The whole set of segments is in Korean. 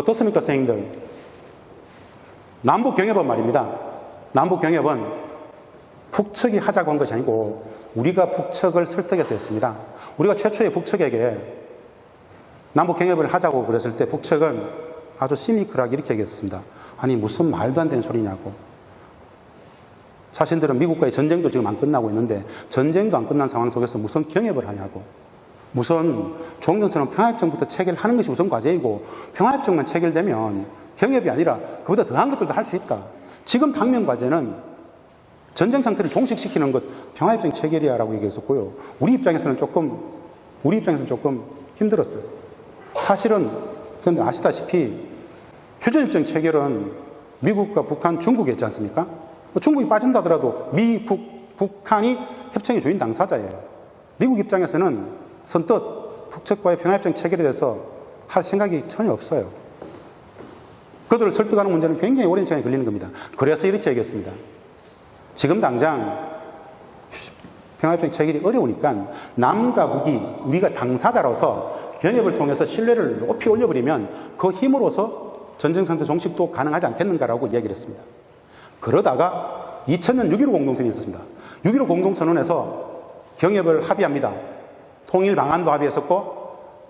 어떻습니까, 선생님들? 남북경협은 말입니다. 남북경협은 북측이 하자고 한 것이 아니고 우리가 북측을 설득해서 했습니다. 우리가 최초의 북측에게 남북경협을 하자고 그랬을 때 북측은 아주 시니컬하게 이렇게 얘기했습니다. 아니 무슨 말도 안 되는 소리냐고. 자신들은 미국과의 전쟁도 지금 안 끝나고 있는데 전쟁도 안 끝난 상황 속에서 무슨 경협을 하냐고. 무슨 종전선언 평화협정부터 체결하는 것이 우선 과제이고 평화협정만 체결되면 경협이 아니라 그보다 더한 것들도 할 수 있다. 지금 당면 과제는 전쟁 상태를 종식시키는 것, 평화협정 체결이야라고 얘기했었고요. 우리 입장에서는 조금 힘들었어요. 사실은 선생님들 아시다시피 휴전협정 체결은 미국과 북한, 중국이 했지 않습니까? 중국이 빠진다더라도 북한이 협정의 주인 당사자예요. 미국 입장에서는 선뜻 북측과의 평화협정 체결에 대해서 할 생각이 전혀 없어요. 그들을 설득하는 문제는 굉장히 오랜 시간이 걸리는 겁니다. 그래서 이렇게 얘기했습니다. 지금 당장 평화협정 체결이 어려우니까 남과 북이 우리가 당사자로서 경협을 통해서 신뢰를 높이 올려버리면 그 힘으로서 전쟁상태 종식도 가능하지 않겠는가라고 이야기를 했습니다. 그러다가 2000년 6.15 공동선언이 있었습니다. 6.15 공동선언에서 경협을 합의합니다. 통일 방안도 합의했었고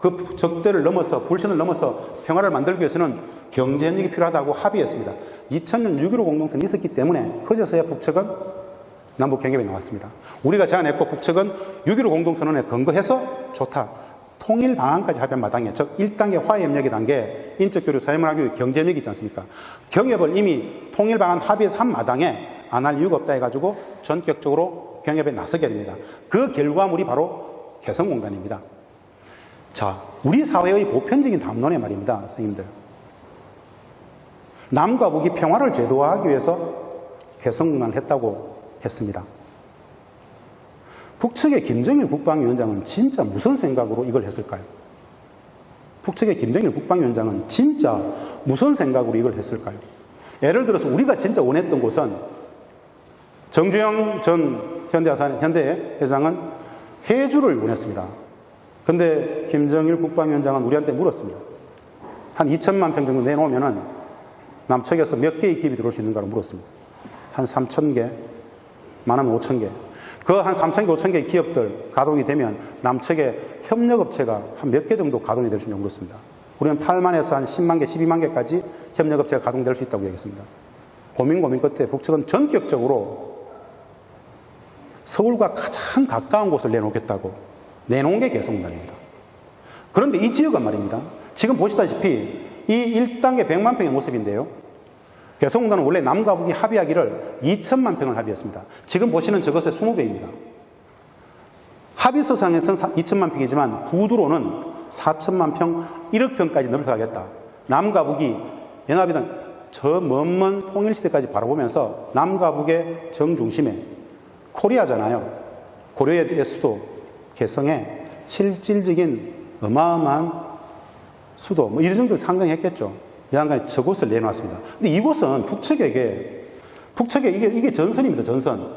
그 적대를 넘어서 불신을 넘어서 평화를 만들기 위해서는 경제협력이 필요하다고 합의했습니다. 2000년 6.15 공동선언이 있었기 때문에 그제서야 북측은 남북경협에 나왔습니다. 우리가 제안했고 북측은 6.15 공동선언에 근거해서 좋다. 통일 방안까지 합의한 마당에, 즉 1단계 화해협력의 단계, 인적교류, 사회문화교육, 경제협력이 있지 않습니까? 경협을 이미 통일 방안 합의해서 한 마당에 안 할 이유가 없다 해가지고 전격적으로 경협에 나서게 됩니다. 그 결과물이 바로 개성공단입니다. 자, 우리 사회의 보편적인 담론의 말입니다, 선생님들. 남과 북이 평화를 제도화하기 위해서 개성공단을 했다고 했습니다. 북측의 김정일 국방위원장은 진짜 무슨 생각으로 이걸 했을까요? 북측의 김정일 국방위원장은 진짜 무슨 생각으로 이걸 했을까요? 예를 들어서 우리가 진짜 원했던 곳은 정주영 전 현대회장은 해주를 원했습니다. 근데 김정일 국방위원장은 우리한테 물었습니다. 한 2천만 평 정도 내놓으면은 남측에서 몇 개의 기업이 들어올 수 있는가로 물었습니다. 한 3,000개, 많으면 5,000개. 그 한 3,000개, 5,000개의 기업들 가동이 되면 남측의 협력업체가 한 몇 개 정도 가동이 될 수 있냐고 물었습니다. 우리는 8만에서 한 10만 개, 12만 개까지 협력업체가 가동될 수 있다고 얘기했습니다. 고민 끝에 북측은 전격적으로 서울과 가장 가까운 곳을 내놓겠다고 내놓은 게 개성공단입니다. 그런데 이 지역은 말입니다. 지금 보시다시피 이 1단계 100만 평의 모습인데요. 개성공단은 원래 남과 북이 합의하기를 2천만 평을 합의했습니다. 지금 보시는 저것의 20배입니다. 합의서상에서는 2천만 평이지만 구두로는 4천만 평, 1억 평까지 넓혀가겠다. 남과 북이 연합이던 저 먼 통일시대까지 바라보면서 남과 북의 정중심에 코리아잖아요. 고려의 수도 개성에 실질적인 어마어마한 수도, 이런 정도 상정했겠죠. 여하간 저곳을 내놓았습니다. 근데 이곳은 북측에 이게 전선입니다, 전선.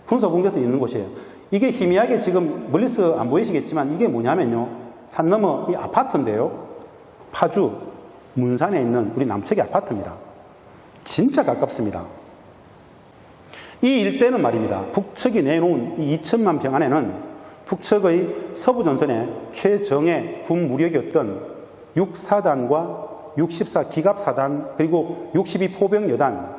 군사분계선이 있는 곳이에요. 이게 희미하게 지금 멀리서 안 보이시겠지만 이게 뭐냐면요. 산 너머 이 아파트인데요. 파주, 문산에 있는 우리 남측의 아파트입니다. 진짜 가깝습니다. 이 일대는 말입니다. 북측이 내놓은 이 2천만 평 안에는 북측의 서부전선의 최정예 군 무력이었던 6사단과 64기갑사단 그리고 62포병여단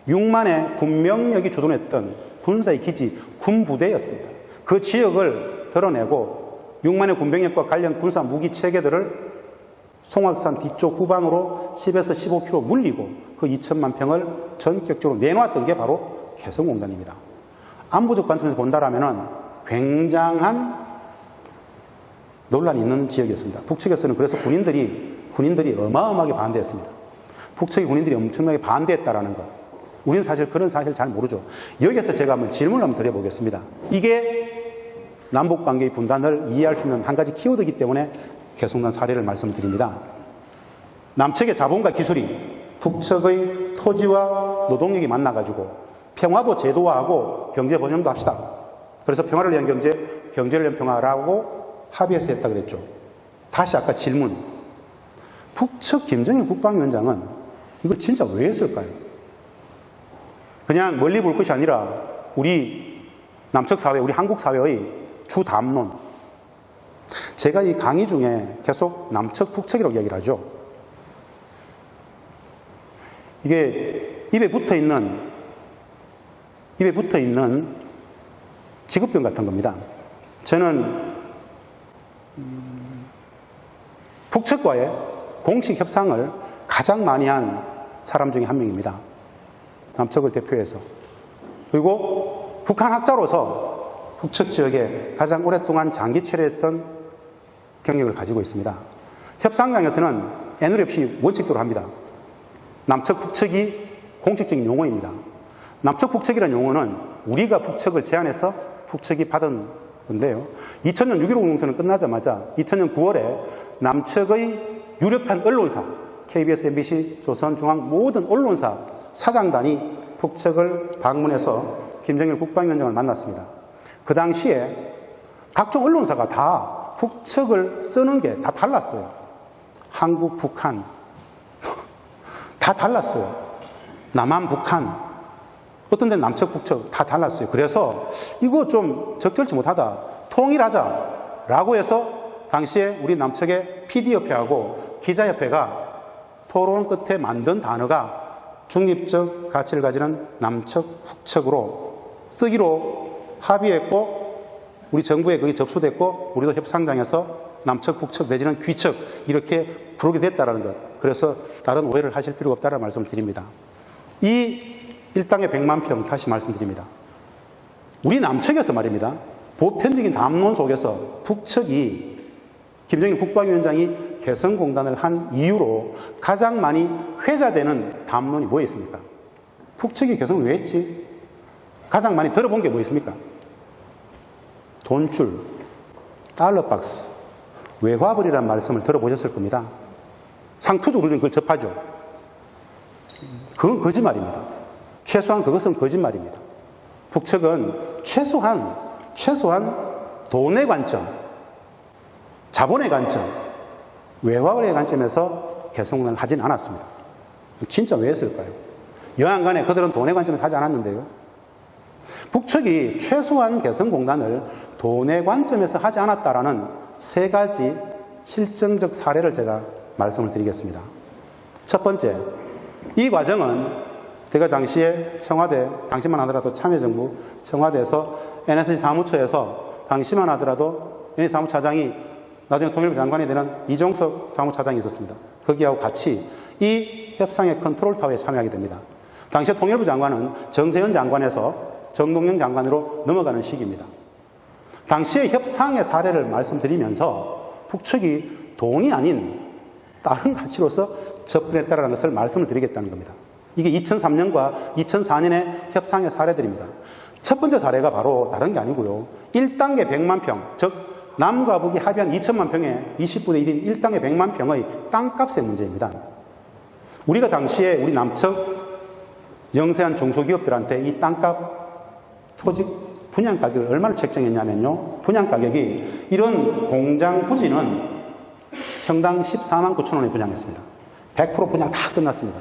6만의 군명력이 주둔했던 군사의 기지 군부대였습니다. 그 지역을 드러내고 6만의 군병력과 관련 군사 무기 체계들을 송악산 뒤쪽 후방으로 10에서 15km 물리고 그 2천만 평을 전격적으로 내놓았던 게 바로 개성공단입니다. 안보적 관점에서 본다라면은 굉장한 논란이 있는 지역이었습니다. 북측에서는 그래서 군인들이 어마어마하게 반대했습니다. 북측의 군인들이 엄청나게 반대했다라는 것. 우리는 사실 그런 사실 잘 모르죠. 여기서 제가 한번 질문을 한번 드려보겠습니다. 이게 남북관계의 분단을 이해할 수 있는 한 가지 키워드이기 때문에 개성공단 사례를 말씀드립니다. 남측의 자본과 기술이 북측의 토지와 노동력이 만나가지고 평화도 제도화하고 경제 번영도 합시다. 그래서 평화를 위한 경제, 경제를 위한 평화라고 합의해서 했다 그랬죠. 다시 아까 질문. 북측 김정일 국방위원장은 이걸 진짜 왜 했을까요? 그냥 멀리 볼 것이 아니라 우리 남측 사회, 우리 한국 사회의 주 담론. 제가 이 강의 중에 계속 남측, 북측이라고 얘기를 하죠. 이게 입에 붙어 있는 직업병 같은 겁니다. 저는 북측과의 공식 협상을 가장 많이 한 사람 중에 한 명입니다. 남측을 대표해서. 그리고 북한 학자로서 북측 지역에 가장 오랫동안 장기 체류했던 경력을 가지고 있습니다. 협상장에서는 애누리 없이 원칙대로 합니다. 남측, 북측이 공식적인 용어입니다. 남측, 북측이라는 용어는 우리가 북측을 제안해서 북측이 받은 건데요. 2000년 6.15 공동선언 끝나자마자 2000년 9월에 남측의 유력한 언론사, KBS, MBC, 조선, 중앙 모든 언론사 사장단이 북측을 방문해서 김정일 국방위원장을 만났습니다. 그 당시에 각종 언론사가 다 북측을 쓰는 게 다 달랐어요. 한국, 북한 다 달랐어요. 남한, 북한, 어떤 데는 남측, 북측 다 달랐어요. 그래서 이거 좀 적절치 못하다. 통일하자라고 해서 당시에 우리 남측의 PD협회하고 기자협회가 토론 끝에 만든 단어가 중립적 가치를 가지는 남측, 북측으로 쓰기로 합의했고 우리 정부에 그게 접수됐고 우리도 협상장에서 남측, 북측 내지는 귀측 이렇게 부르게 됐다는 것. 그래서 다른 오해를 하실 필요가 없다는 말씀을 드립니다. 이 일당의 100만 평 다시 말씀드립니다. 우리 남측에서 말입니다. 보편적인 담론 속에서 북측이 김정일 국방위원장이 개성공단을 한 이유로 가장 많이 회자되는 담론이 뭐에 있습니까? 북측이 개성을 왜 했지? 가장 많이 들어본 게 뭐 있습니까? 돈줄, 달러박스, 외화벌이라는 말씀을 들어보셨을 겁니다. 상투적으로 우리는 그걸 접하죠. 그건 거짓말입니다. 최소한 그것은 거짓말입니다. 북측은 최소한 돈의 관점, 자본의 관점, 외화의 관점에서 개성공단을 하진 않았습니다. 진짜 왜 했을까요? 여하간에 그들은 돈의 관점에서 하지 않았는데요. 북측이 최소한 개성공단을 돈의 관점에서 하지 않았다라는 세 가지 실증적 사례를 제가 말씀을 드리겠습니다. 첫 번째, 이 과정은 제가 당시에 청와대, 당시만 하더라도 참여정부 청와대에서 NSC 사무처에서 당시만 하더라도 NSC 사무차장이 나중에 통일부 장관이 되는 이종석 사무차장이 있었습니다. 거기하고 같이 이 협상의 컨트롤타워에 참여하게 됩니다. 당시에 통일부 장관은 정세현 장관에서 정동영 장관으로 넘어가는 시기입니다. 당시의 협상의 사례를 말씀드리면서 북측이 돈이 아닌 다른 가치로서 접근했다는 것을 말씀을 드리겠다는 겁니다. 이게 2003년과 2004년의 협상의 사례들입니다. 첫 번째 사례가 바로 다른 게 아니고요. 1단계 100만 평, 즉 남과 북이 합의한 2천만 평의 20분의 1인 1단계 100만 평의 땅값의 문제입니다. 우리가 당시에 우리 남측 영세한 중소기업들한테 이 땅값 토지 분양 가격을 얼마를 책정했냐면요. 분양 가격이 이런 공장 부지는 평당 14만 9천 원에 분양했습니다. 100% 분양 다 끝났습니다.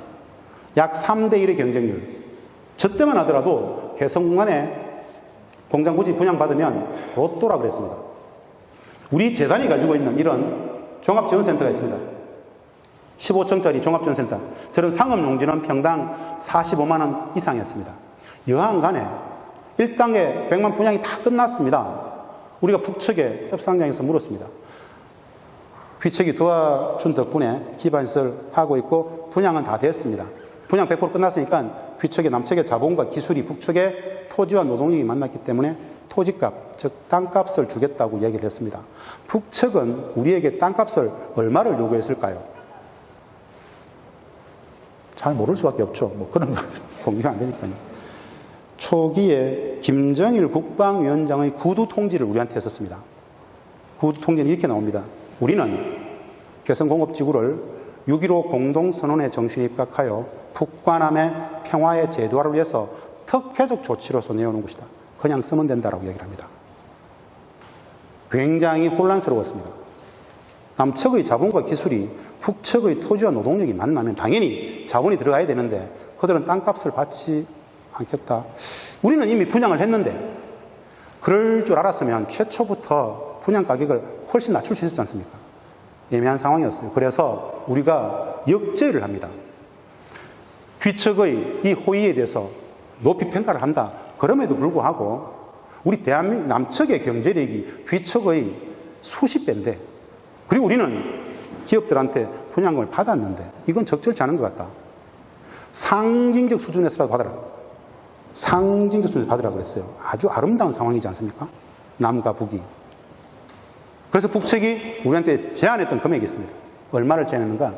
약 3대 1의 경쟁률. 저 때만 하더라도 개성공단에 공장 부지 분양받으면 로또라 그랬습니다. 우리 재단이 가지고 있는 이런 종합지원센터가 있습니다. 15층짜리 종합지원센터. 저런 상업용지는 평당 45만 원 이상이었습니다. 여하간에 1단계 100만 분양이 다 끝났습니다. 우리가 북측에 협상장에서 물었습니다. 귀측이 도와준 덕분에 기반시설 하고 있고 분양은 다 됐습니다. 분양 100% 끝났으니까 귀측의 남측의 자본과 기술이 북측의 토지와 노동력이 만났기 때문에 토지값, 즉 땅값을 주겠다고 얘기를 했습니다. 북측은 우리에게 땅값을 얼마를 요구했을까요? 잘 모를 수밖에 없죠. 뭐 그런 거 공개가 안 되니까요. 초기에 김정일 국방위원장의 구두 통지를 우리한테 했었습니다. 구두 통지는 이렇게 나옵니다. 우리는 개성공업지구를 6.15 공동선언의 정신에 입각하여 북과 남의 평화의 제도화를 위해서 특혜적 조치로서 내어놓은 것이다. 그냥 쓰면 된다라고 얘기를 합니다. 굉장히 혼란스러웠습니다. 남측의 자본과 기술이 북측의 토지와 노동력이 만나면 당연히 자본이 들어가야 되는데 그들은 땅값을 받지 않겠다. 우리는 이미 분양을 했는데 그럴 줄 알았으면 최초부터 분양 가격을 훨씬 낮출 수 있었지 않습니까? 애매한 상황이었어요. 그래서 우리가 역제를 합니다. 뒤측의 이 호의에 대해서 높이 평가를 한다. 그럼에도 불구하고 우리 대한민국 남측의 경제력이 뒤측의 수십 배인데, 그리고 우리는 기업들한테 분양금을 받았는데 이건 적절치 않은 것 같다. 상징적 수준에서라도 받아라. 상징적 수준에서 받으라고 그랬어요. 아주 아름다운 상황이지 않습니까? 남과 북이. 그래서 북측이 우리한테 제안했던 금액이 있습니다. 얼마를 제안했는가?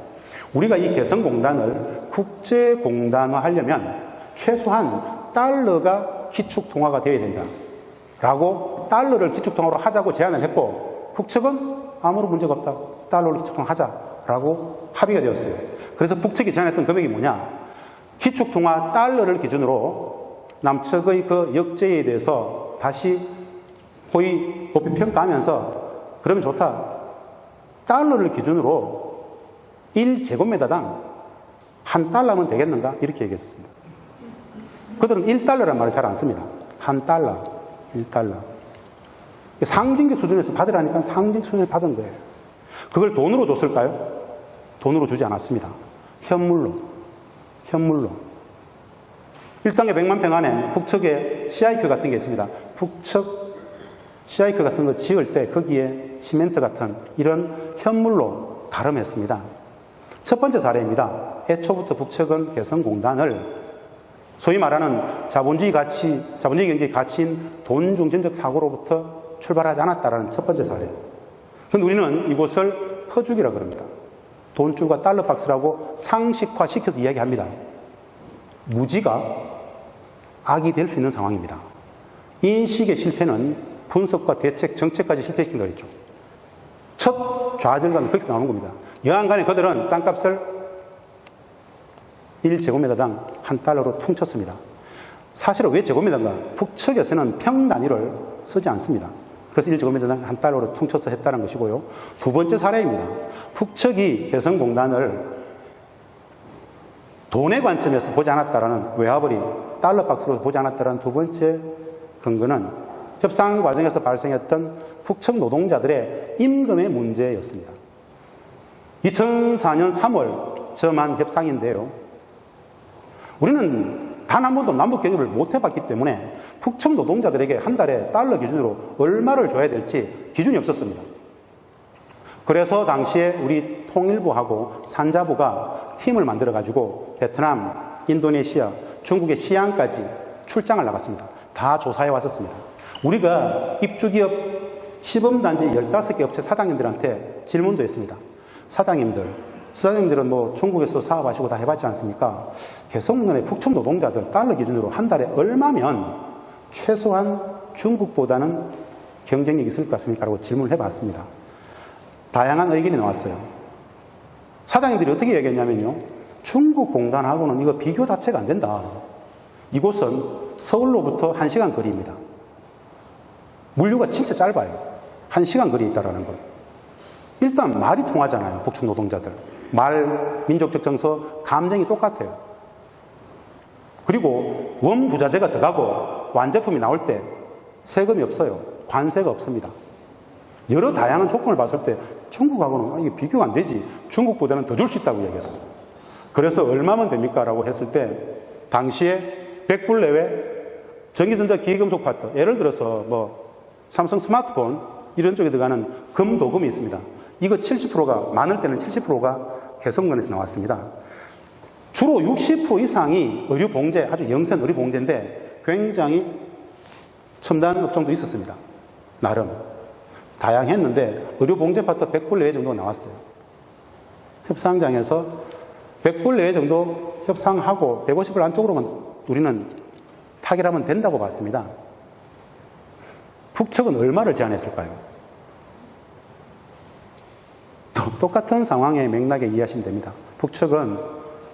우리가 이 개성공단을 국제공단화 하려면 최소한 달러가 기축통화가 되어야 된다. 라고 달러를 기축통화로 하자고 제안을 했고, 북측은 아무런 문제가 없다. 달러로 기축통화 하자라고 합의가 되었어요. 그래서 북측이 제안했던 금액이 뭐냐? 기축통화 달러를 기준으로 남측의 그 역제에 대해서 다시 호의 높이 평가하면서 그러면 좋다. 달러를 기준으로 1제곱미터당 $1면 되겠는가? 이렇게 얘기했습니다. 그들은 1달러란 말을 잘 안 씁니다. $1, 1달러. 상징적 수준에서 받으라니까 상징적 수준에서 받은 거예요. 그걸 돈으로 줬을까요? 돈으로 주지 않았습니다. 현물로. 1당에 100만 평 안에 북측에 CIQ 같은 게 있습니다. 북측 CIQ 같은 거 지을 때 거기에 시멘트 같은 이런 현물로 가름했습니다. 첫 번째 사례입니다. 애초부터 북측은 개성공단을 소위 말하는 자본주의 경제의 가치인 돈중전적 사고로부터 출발하지 않았다라는 첫 번째 사례. 그런데 우리는 이곳을 퍼주기라고 합니다. 돈줄과 달러 박스라고 상식화 시켜서 이야기합니다. 무지가 악이 될 수 있는 상황입니다. 인식의 실패는 분석과 대책, 정책까지 실패시킨다고 그랬죠. 첫 좌절감이 거기서 나오는 겁니다. 여하간에 그들은 땅값을 1제곱미터당 $1로 퉁쳤습니다. 사실은 왜 제곱미터인가? 북측에서는 평 단위를 쓰지 않습니다. 그래서 1제곱미터당 $1로 퉁쳐서 했다는 것이고요. 두 번째 사례입니다. 북측이 개성공단을 돈의 관점에서 보지 않았다라는 외화벌이 달러 박스로 보지 않았다라는 두 번째 근거는 협상 과정에서 발생했던 북측 노동자들의 임금의 문제였습니다. 2004년 3월 점한 협상인데요. 우리는 단 한 번도 남북 경협을 못 해봤기 때문에 북측 노동자들에게 한 달에 달러 기준으로 얼마를 줘야 될지 기준이 없었습니다. 그래서 당시에 우리 통일부하고 산자부가 팀을 만들어가지고 베트남, 인도네시아, 중국의 시안까지 출장을 나갔습니다. 다 조사해 왔었습니다. 우리가 입주기업 시범단지 15개 업체 사장님들한테 질문도 했습니다. 사장님들은 뭐 중국에서 사업하시고 다 해봤지 않습니까? 개성공단의 북측 노동자들 달러 기준으로 한 달에 얼마면 최소한 중국보다는 경쟁력이 있을 것 같습니까? 라고 질문을 해봤습니다. 다양한 의견이 나왔어요. 사장님들이 어떻게 얘기했냐면요. 중국 공단하고는 이거 비교 자체가 안 된다. 이곳은 서울로부터 1시간 거리입니다. 물류가 진짜 짧아요. 1시간 거리에 있다라는 것. 일단 말이 통하잖아요. 북측 노동자들. 말, 민족적 정서, 감정이 똑같아요. 그리고 원부자재가 들어가고 완제품이 나올 때 세금이 없어요. 관세가 없습니다. 여러 다양한 조건을 봤을 때 중국하고는 이게 비교가 안 되지. 중국보다는 더 줄 수 있다고 얘기했어요. 그래서 얼마면 됩니까? 라고 했을 때 당시에 100불 내외 전기전자 기계금속 파트, 예를 들어서 뭐 삼성 스마트폰 이런 쪽에 들어가는 금도금이 있습니다. 이거 70%가 많을 때는 70%가 개성공단에서 나왔습니다. 주로 60% 이상이 의류봉제, 아주 영세한 의류봉제인데 굉장히 첨단 업종도 있었습니다. 나름 다양했는데 의류봉제 파트 100불 내외 정도가 나왔어요. 협상장에서 100불 내외 정도 협상하고 150불 안쪽으로만 우리는 타결하면 된다고 봤습니다. 북측은 얼마를 제안했을까요? 똑같은 상황의 맥락에 이해하시면 됩니다. 북측은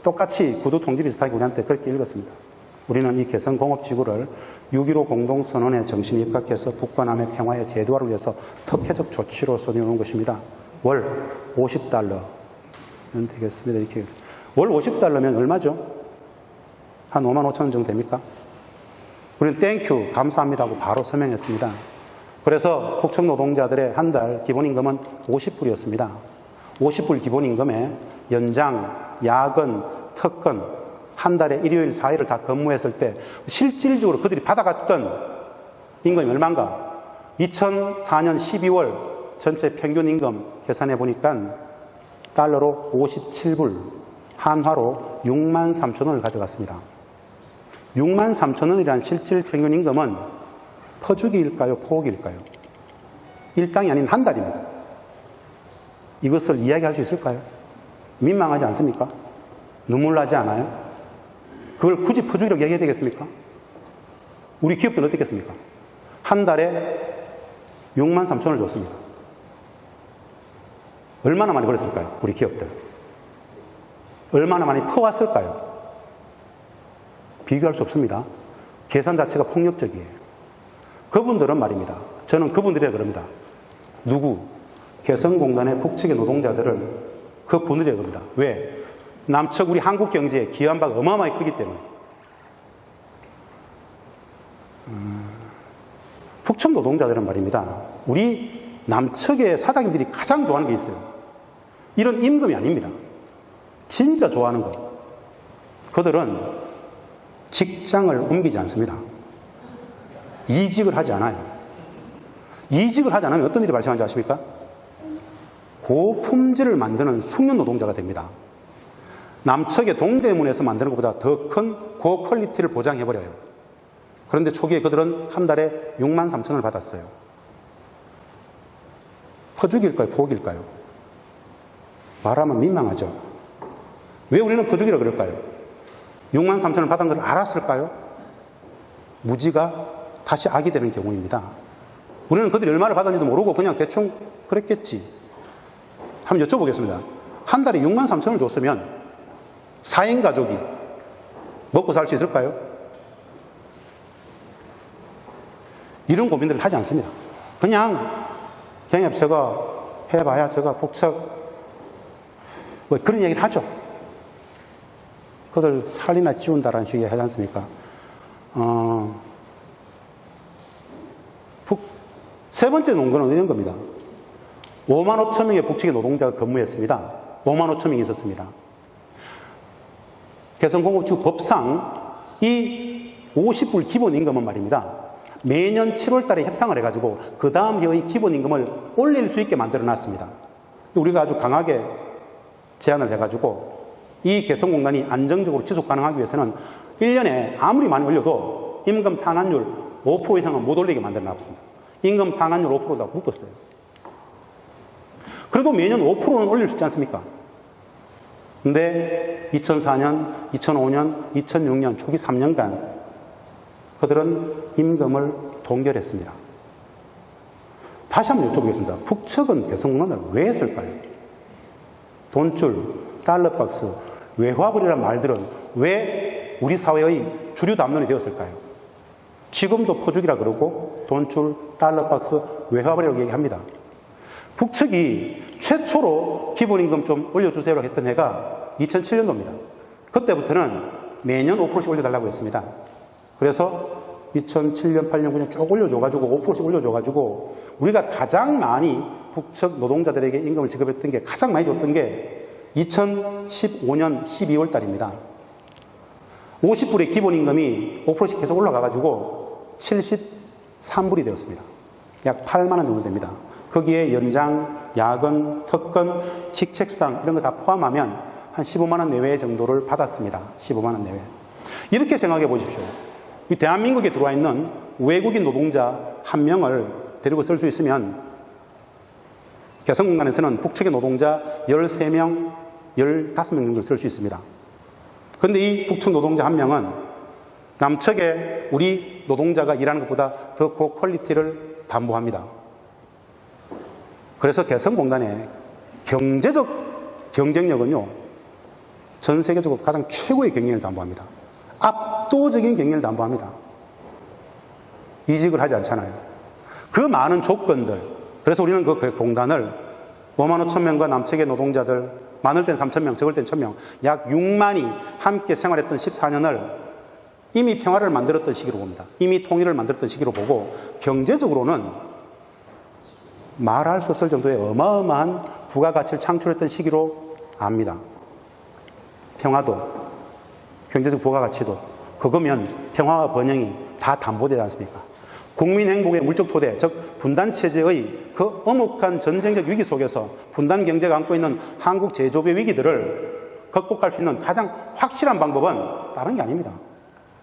똑같이 구두 통지 비슷하게 우리한테 그렇게 읽었습니다. 우리는 이 개성공업지구를 6.15 공동선언의 정신에 입각해서 북과 남의 평화의 제도화를 위해서 특혜적 조치로 써내놓은 것입니다. 월 $50. 되겠습니다. 이렇게. 월 50달러면 얼마죠? 한 5만 5천 원 정도 됩니까? 우리는 땡큐, 감사합니다 하고 바로 서명했습니다. 그래서 북측 노동자들의 한 달 기본임금은 50불이었습니다. 50불 기본임금에 연장, 야근, 특근, 한 달에 일요일, 4일을 다 근무했을 때 실질적으로 그들이 받아갔던 임금이 얼마인가? 2004년 12월 전체 평균 임금 계산해 보니까 달러로 57불, 한화로 6만 3천 원을 가져갔습니다. 6만 3천 원이라는 실질 평균 임금은 퍼주기일까요? 포기일까요? 일당이 아닌 한 달입니다. 이것을 이야기할 수 있을까요? 민망하지 않습니까? 눈물 나지 않아요? 그걸 굳이 퍼주기라고 얘기해야 되겠습니까? 우리 기업들은 어떻겠습니까? 한 달에 6만 3천 원을 줬습니다. 얼마나 많이 벌었을까요? 우리 기업들. 얼마나 많이 퍼왔을까요? 비교할 수 없습니다. 계산 자체가 폭력적이에요. 그분들은 말입니다. 저는 그분들이라 그럽니다. 누구? 개성공단의 북측의 노동자들을 그분들이라 그럽니다. 왜? 남측 우리 한국 경제에 기여한 바가 어마어마하게 크기 때문에. 북측 노동자들은 말입니다. 우리 남측의 사장님들이 가장 좋아하는 게 있어요. 이런 임금이 아닙니다. 진짜 좋아하는 것. 그들은 직장을 옮기지 않습니다. 이직을 하지 않아요. 이직을 하지 않으면 어떤 일이 발생하는지 아십니까? 고품질을 만드는 숙련 노동자가 됩니다. 남측의 동대문에서 만드는 것보다 더 큰 고퀄리티를 보장해버려요. 그런데 초기에 그들은 한 달에 6만 3천 원을 받았어요. 퍼주기일까요? 포기일까요? 말하면 민망하죠. 왜 우리는 퍼주기라 그럴까요? 6만 3천 원을 받은 걸 알았을까요? 무지가 다시 악이 되는 경우입니다. 우리는 그들이 얼마를 받았는지도 모르고 그냥 대충 그랬겠지. 한번 여쭤보겠습니다. 한 달에 6만 3천 원을 줬으면 4인 가족이 먹고 살 수 있을까요? 이런 고민들을 하지 않습니다. 그냥 경협 저거 해봐야 저거 북측 뭐 그런 얘기를 하죠. 그들 살이나 찌운다라는 식의 하지 않습니까? 세 번째 논거는 이런 겁니다. 5만 5천 명의 북측의 노동자가 근무했습니다. 5만 5천 명이 있었습니다. 개성공업주 법상 이 50불 기본임금은 말입니다. 매년 7월 달에 협상을 해가지고 그 다음 해의 기본임금을 올릴 수 있게 만들어 놨습니다. 우리가 아주 강하게 제안을 해가지고 이 개성공단이 안정적으로 지속 가능하기 위해서는 1년에 아무리 많이 올려도 임금 상한율 5% 이상은 못 올리게 만들어 놨습니다. 임금 상한율 5%다 묶었어요. 그래도 매년 5%는 올릴 수 있지 않습니까? 근데 2004년, 2005년, 2006년 초기 3년간 그들은 임금을 동결했습니다. 다시 한번 여쭤보겠습니다. 북측은 개성공단을 왜 했을까요? 돈줄, 달러박스, 외화벌이라는 말들은 왜 우리 사회의 주류 담론이 되었을까요? 지금도 퍼주기라 그러고 돈줄, 달러박스, 외화벌이라고 얘기합니다. 북측이 최초로 기본임금 좀 올려주세요라고 했던 해가 2007년도입니다. 그때부터는 매년 5%씩 올려달라고 했습니다. 그래서 2007년, 8년, 9년 쭉 올려줘가지고 5%씩 올려줘가지고 우리가 가장 많이 북측 노동자들에게 임금을 지급했던 게 가장 많이 줬던 게 2015년 12월 달입니다. 50불의 기본임금이 5%씩 계속 올라가가지고 73불이 되었습니다. 약 8만 원 정도 됩니다. 거기에 연장, 야근, 특근, 직책수당 이런 거 다 포함하면 한 15만 원 내외 정도를 받았습니다. 15만 원 내외. 이렇게 생각해 보십시오. 이 대한민국에 들어와 있는 외국인 노동자 한 명을 데리고 쓸 수 있으면 개성공단에서는 북측의 노동자 13명, 15명 정도를 쓸 수 있습니다. 그런데 이 북측 노동자 한 명은 남측의 우리 노동자가 일하는 것보다 더 고퀄리티를 담보합니다. 그래서 개성공단의 경제적 경쟁력은요, 전 세계적으로 가장 최고의 경쟁력을 담보합니다. 압도적인 경쟁력을 담보합니다. 이직을 하지 않잖아요. 그 많은 조건들, 그래서 우리는 그 공단을 5만 5천 명과 남측의 노동자들 많을 땐 3,000명, 적을 땐 1,000명, 약 6만이 함께 생활했던 14년을 이미 평화를 만들었던 시기로 봅니다. 이미 통일을 만들었던 시기로 보고, 경제적으로는 말할 수 없을 정도의 어마어마한 부가가치를 창출했던 시기로 압니다. 평화도, 경제적 부가가치도, 그거면 평화와 번영이 다 담보되지 않습니까? 국민 행복의 물적 토대, 즉 분단체제의 그 엄혹한 전쟁적 위기 속에서 분단 경제가 안고 있는 한국 제조업의 위기들을 극복할 수 있는 가장 확실한 방법은 다른 게 아닙니다.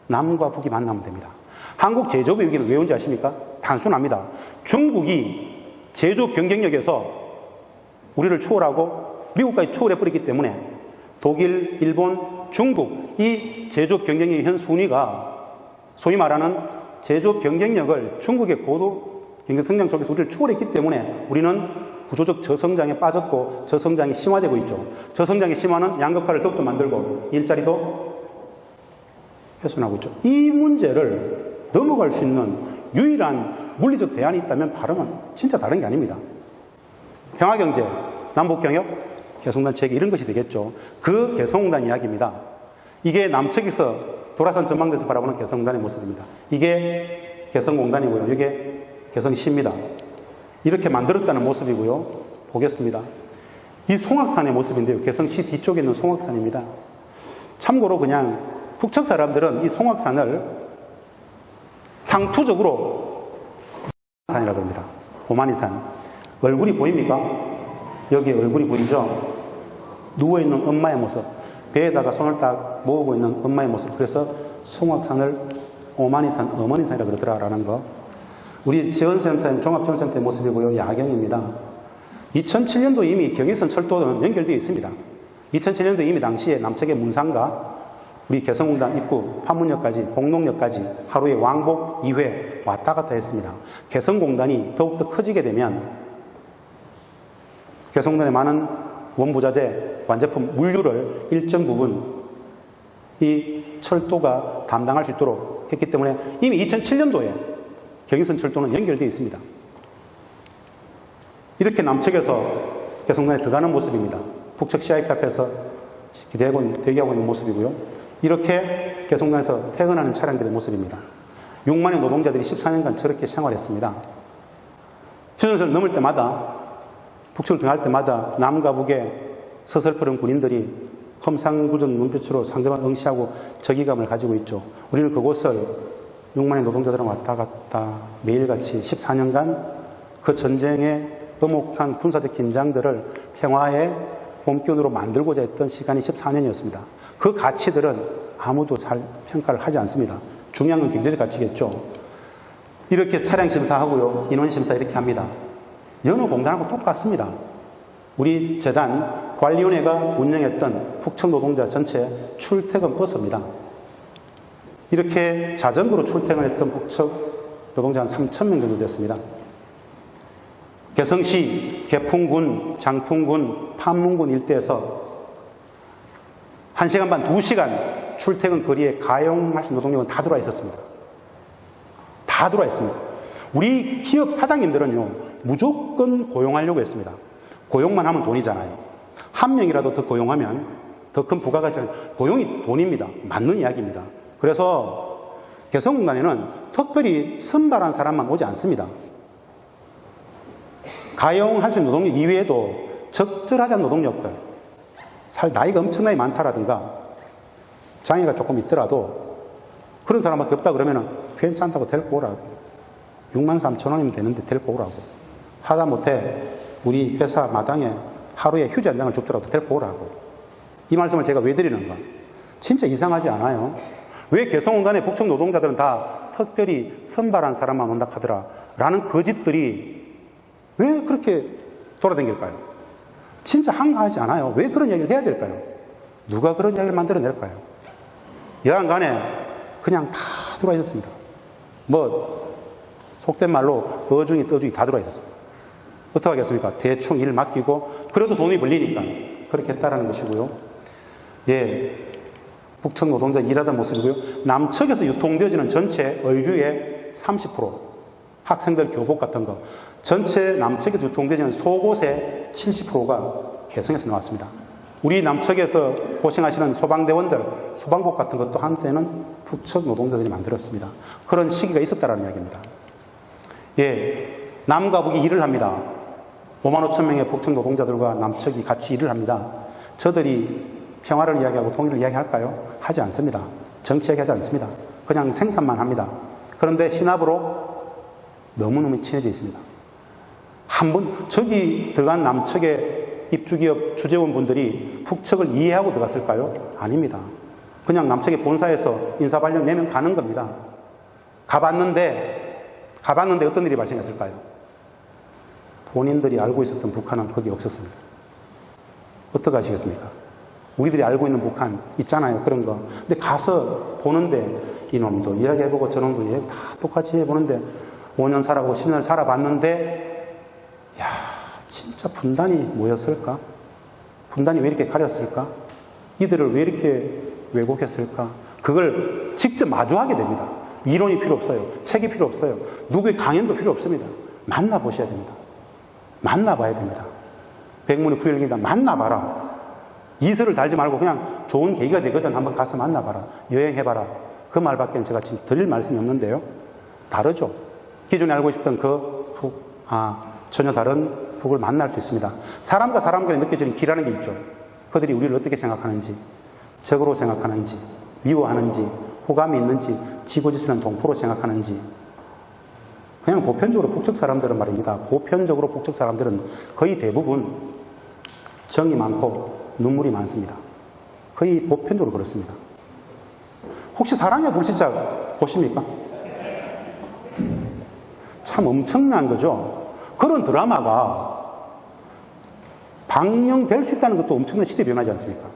남과 북이 만나면 됩니다. 한국 제조업의 위기는 왜 온지 아십니까? 단순합니다. 중국이 제조업 경쟁력에서 우리를 추월하고 미국까지 추월해버렸기 때문에 독일, 일본, 중국 이 제조업 경쟁력의 현 순위가 소위 말하는 제조업 경쟁력을 중국의 고도 경제성장 속에서 우리를 추월했기 때문에 우리는 구조적 저성장에 빠졌고 저성장이 심화되고 있죠. 저성장의 심화는 양극화를 더욱더 만들고 일자리도 훼손하고 있죠. 이 문제를 넘어갈 수 있는 유일한 물리적 대안이 있다면 바로는 진짜 다른 게 아닙니다. 평화경제, 남북경협, 개성공단 체계 이런 것이 되겠죠. 그 개성공단 이야기입니다. 이게 남측에서 도라산 전망대에서 바라보는 개성공단의 모습입니다. 이게 개성공단이고요. 이게 개성시입니다. 이렇게 만들었다는 모습이고요. 보겠습니다. 이 송악산의 모습인데요. 개성시 뒤쪽에 있는 송악산입니다. 참고로 그냥 북측 사람들은 이 송악산을 상투적으로 산이라고 합니다. 오마니산. 얼굴이 보입니까? 여기 얼굴이 보이죠? 누워있는 엄마의 모습. 배에다가 손을 딱 모으고 있는 엄마의 모습. 그래서 송악산을 오마니산, 어머니산이라고 그러더라라는 거. 우리 지원센터의 종합지원센터의 모습이고요. 야경입니다. 2007년도 이미 경의선 철도는 연결되어 있습니다. 2007년도 이미 당시에 남측의 문산과 우리 개성공단 입구, 판문역까지, 공동역까지 하루에 왕복 2회 왔다 갔다 했습니다. 개성공단이 더욱더 커지게 되면 개성공단의 많은 원부자재, 완제품, 물류를 일정 부분 이 철도가 담당할 수 있도록 했기 때문에 이미 2007년도에 경의선 철도는 연결되어 있습니다. 이렇게 남측에서 개성공단에 들어가는 모습입니다. 북측 CIT 앞에서 대기하고 있는 모습이고요. 이렇게 개성공단에서 퇴근하는 차량들의 모습입니다. 6만의 노동자들이 14년간 저렇게 생활했습니다. 휴전선을 넘을 때마다 북측을 등할 때마다 남과 북의 서슬퍼런 군인들이 험상궂은 눈빛으로 상대방을 응시하고 적의감을 가지고 있죠. 우리는 그곳을 6만의 노동자들은 왔다 갔다 매일같이 14년간 그 전쟁의 엄혹한 군사적 긴장들을 평화의 봄기운으로 만들고자 했던 시간이 14년이었습니다. 그 가치들은 아무도 잘 평가를 하지 않습니다. 중요한 건 경제적 가치겠죠. 이렇게 차량 심사하고요. 인원 심사 이렇게 합니다. 여느 공단하고 똑같습니다. 우리 재단 관리위원회가 운영했던 북측 노동자 전체 출퇴근 버스입니다. 이렇게 자전거로 출퇴근했던 북측 노동자 한 3,000명 정도 됐습니다. 개성시, 개풍군, 장풍군, 판문군 일대에서 1시간 반, 2시간 출퇴근 거리에 가용하신 노동력은 다 들어와 있었습니다. 다 들어와 있습니다. 우리 기업 사장님들은요, 무조건 고용하려고 했습니다. 고용만 하면 돈이잖아요. 한 명이라도 더 고용하면 더 큰 부가가치를, 고용이 돈입니다. 맞는 이야기입니다. 그래서 개성공단에는 특별히 선발한 사람만 오지 않습니다. 가용할 수 있는 노동력 이외에도 적절하지 않은 노동력들, 나이가 엄청나게 많다라든가 장애가 조금 있더라도 그런 사람밖에 없다 그러면 괜찮다고 데리고 오라고. 63,000원이면 되는데 데리고 오라고. 하다못해 우리 회사 마당에 하루에 휴지 한 장을 줍더라도 데리고 오라고. 이 말씀을 제가 왜 드리는가? 진짜 이상하지 않아요? 왜 개성공단의 북측 노동자들은 다 특별히 선발한 사람만 온다 하더라 라는 거짓들이 왜 그렇게 돌아다닐까요? 진짜 한가하지 않아요. 왜 그런 얘기를 해야 될까요? 누가 그런 이야기를 만들어낼까요? 여하간 간에 그냥 다 들어와 있었습니다. 속된 말로 어중이 떠중이 다 들어와 있었어요. 어떻게 하겠습니까? 대충 일 맡기고 그래도 돈이 벌리니까 그렇게 했다라는 것이고요. 예, 북측 노동자 일하던 모습이고요. 남측에서 유통되어지는 전체 얼규의 30%, 학생들 교복 같은 거, 전체 남측에서 유통되어지는 속옷의 70%가 개성에서 나왔습니다. 우리 남측에서 고생하시는 소방대원들, 소방복 같은 것도 한때는 북측 노동자들이 만들었습니다. 그런 시기가 있었다는 이야기입니다. 예, 남과 북이 일을 합니다. 5만 5천 명의 북측 노동자들과 남측이 같이 일을 합니다. 저들이 평화를 이야기하고 통일을 이야기할까요? 하지 않습니다. 정치 이야기하지 않습니다. 그냥 생산만 합니다. 그런데 신압으로 너무너무 친해져 있습니다. 저기 들어간 남측의 입주기업 주재원분들이 북측을 이해하고 들어갔을까요? 아닙니다. 그냥 남측의 본사에서 인사발령 내면 가는 겁니다. 가봤는데 어떤 일이 발생했을까요? 본인들이 알고 있었던 북한은 거기 없었습니다. 어떻게 하시겠습니까? 우리들이 알고 있는 북한 있잖아요. 그런 거. 근데 가서 보는데 이놈도 이야기해보고 저놈도 이야기 다 똑같이 해보는데 5년 살아보고 10년 살아봤는데 야, 진짜 분단이 뭐였을까? 분단이 왜 이렇게 가렸을까? 이들을 왜 이렇게 왜곡했을까? 그걸 직접 마주하게 됩니다. 이론이 필요 없어요. 책이 필요 없어요. 누구의 강연도 필요 없습니다. 만나보셔야 됩니다. 만나봐야 됩니다. 백문이 불여일견이다. 만나봐라. 이설을 달지 말고 그냥 좋은 계기가 되거든. 한번 가서 만나봐라. 여행해봐라. 그 말밖에 제가 지금 드릴 말씀이 없는데요. 다르죠. 기존에 알고 있었던 그 북, 전혀 다른 북을 만날 수 있습니다. 사람과 사람 간에 느껴지는 기라는 게 있죠. 그들이 우리를 어떻게 생각하는지, 적으로 생각하는지, 미워하는지, 호감이 있는지, 지고지순한 동포로 생각하는지. 그냥 보편적으로 북측 사람들은 말입니다. 보편적으로 북측 사람들은 거의 대부분 정이 많고 눈물이 많습니다. 거의 보편적으로 그렇습니다. 혹시 사랑의 불시착 보십니까? 참 엄청난 거죠. 그런 드라마가 방영될 수 있다는 것도 엄청난 시대 변화지 않습니까?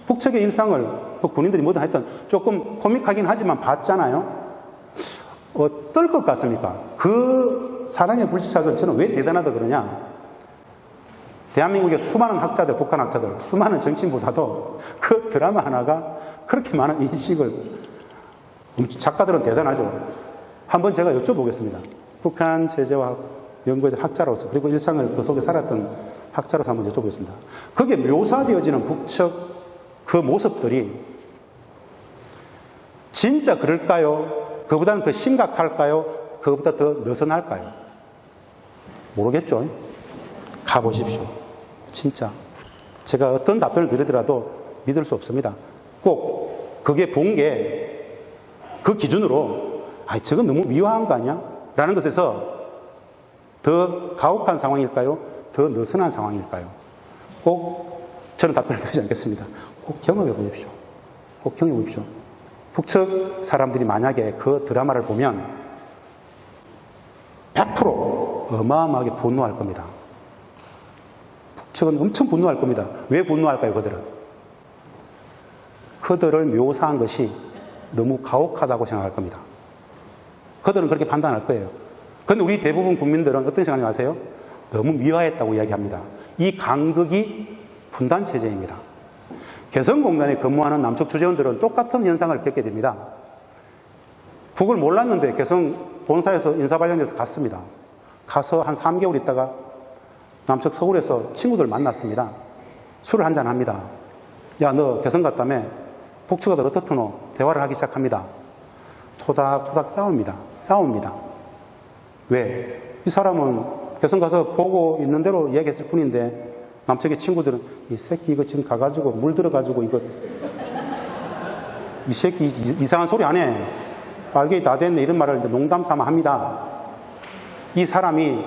북측의 일상을 군인들이 뭐든 하여튼 조금 코믹하긴 하지만 봤잖아요. 어떨 것 같습니까? 그 사랑의 불시착은 저는 왜 대단하다 그러냐? 대한민국의 수많은 학자들, 북한 학자들, 수많은 정치인보다도 그 드라마 하나가 그렇게 많은 인식을, 작가들은 대단하죠. 한번 제가 여쭤보겠습니다. 북한 제재와 연구에 대한 학자로서, 그리고 일상을 그 속에 살았던 학자로서 한번 여쭤보겠습니다. 거기에 묘사되어지는 북측 그 모습들이 진짜 그럴까요? 그보다는 더 심각할까요? 그보다 더 느슨할까요? 모르겠죠. 가보십시오. 진짜 제가 어떤 답변을 드리더라도 믿을 수 없습니다. 꼭 그게 본 게 그 기준으로 저건 너무 미화한 거 아니야? 라는 것에서 더 가혹한 상황일까요? 더 느슨한 상황일까요? 꼭 저는 답변을 드리지 않겠습니다. 꼭 경험해 보십시오. 꼭 경험해 보십시오. 북측 사람들이 만약에 그 드라마를 보면 100% 어마어마하게 분노할 겁니다. 북측은 엄청 분노할 겁니다. 왜 분노할까요, 그들은? 그들을 묘사한 것이 너무 가혹하다고 생각할 겁니다. 그들은 그렇게 판단할 거예요. 그런데 우리 대부분 국민들은 어떤 생각이 아세요? 너무 미화했다고 이야기합니다. 이 간극이 분단체제입니다. 개성공단에 근무하는 남측 주재원들은 똑같은 현상을 겪게 됩니다. 북을 몰랐는데 개성 본사에서 인사발령돼서 갔습니다. 가서 한 3개월 있다가 남측 서울에서 친구들 만났습니다. 술을 한잔 합니다. 야, 너 개성 갔다며? 북측어들 어떻더노? 대화를 하기 시작합니다. 토닥토닥 싸웁니다. 왜? 이 사람은 개성 가서 보고 있는 대로 이야기했을 뿐인데 남측의 친구들은 이 새끼 이거 지금 가가지고 물 들어가지고 이거 이 새끼 이상한 소리 안 해. 빨갱이 다 됐네. 이런 말을 농담 삼아 합니다. 이 사람이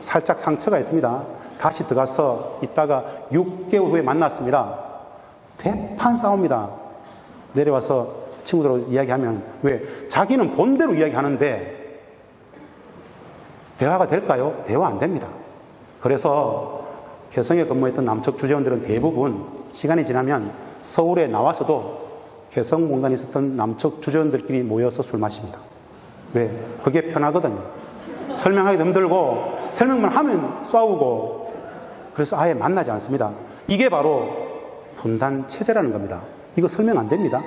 살짝 상처가 있습니다. 다시 들어가서 있다가 6개월 후에 만났습니다. 대판 싸웁니다. 내려와서 친구들하고 이야기하면 왜? 자기는 본대로 이야기하는데 대화가 될까요? 대화 안 됩니다. 그래서 개성에 근무했던 남측 주재원들은 대부분 시간이 지나면 서울에 나와서도 개성공단에 있었던 남측 주재원들끼리 모여서 술 마십니다. 왜? 그게 편하거든요. 설명하기 힘들고 설명만 하면 싸우고 그래서 아예 만나지 않습니다. 이게 바로 분단 체제라는 겁니다. 이거 설명 안 됩니다.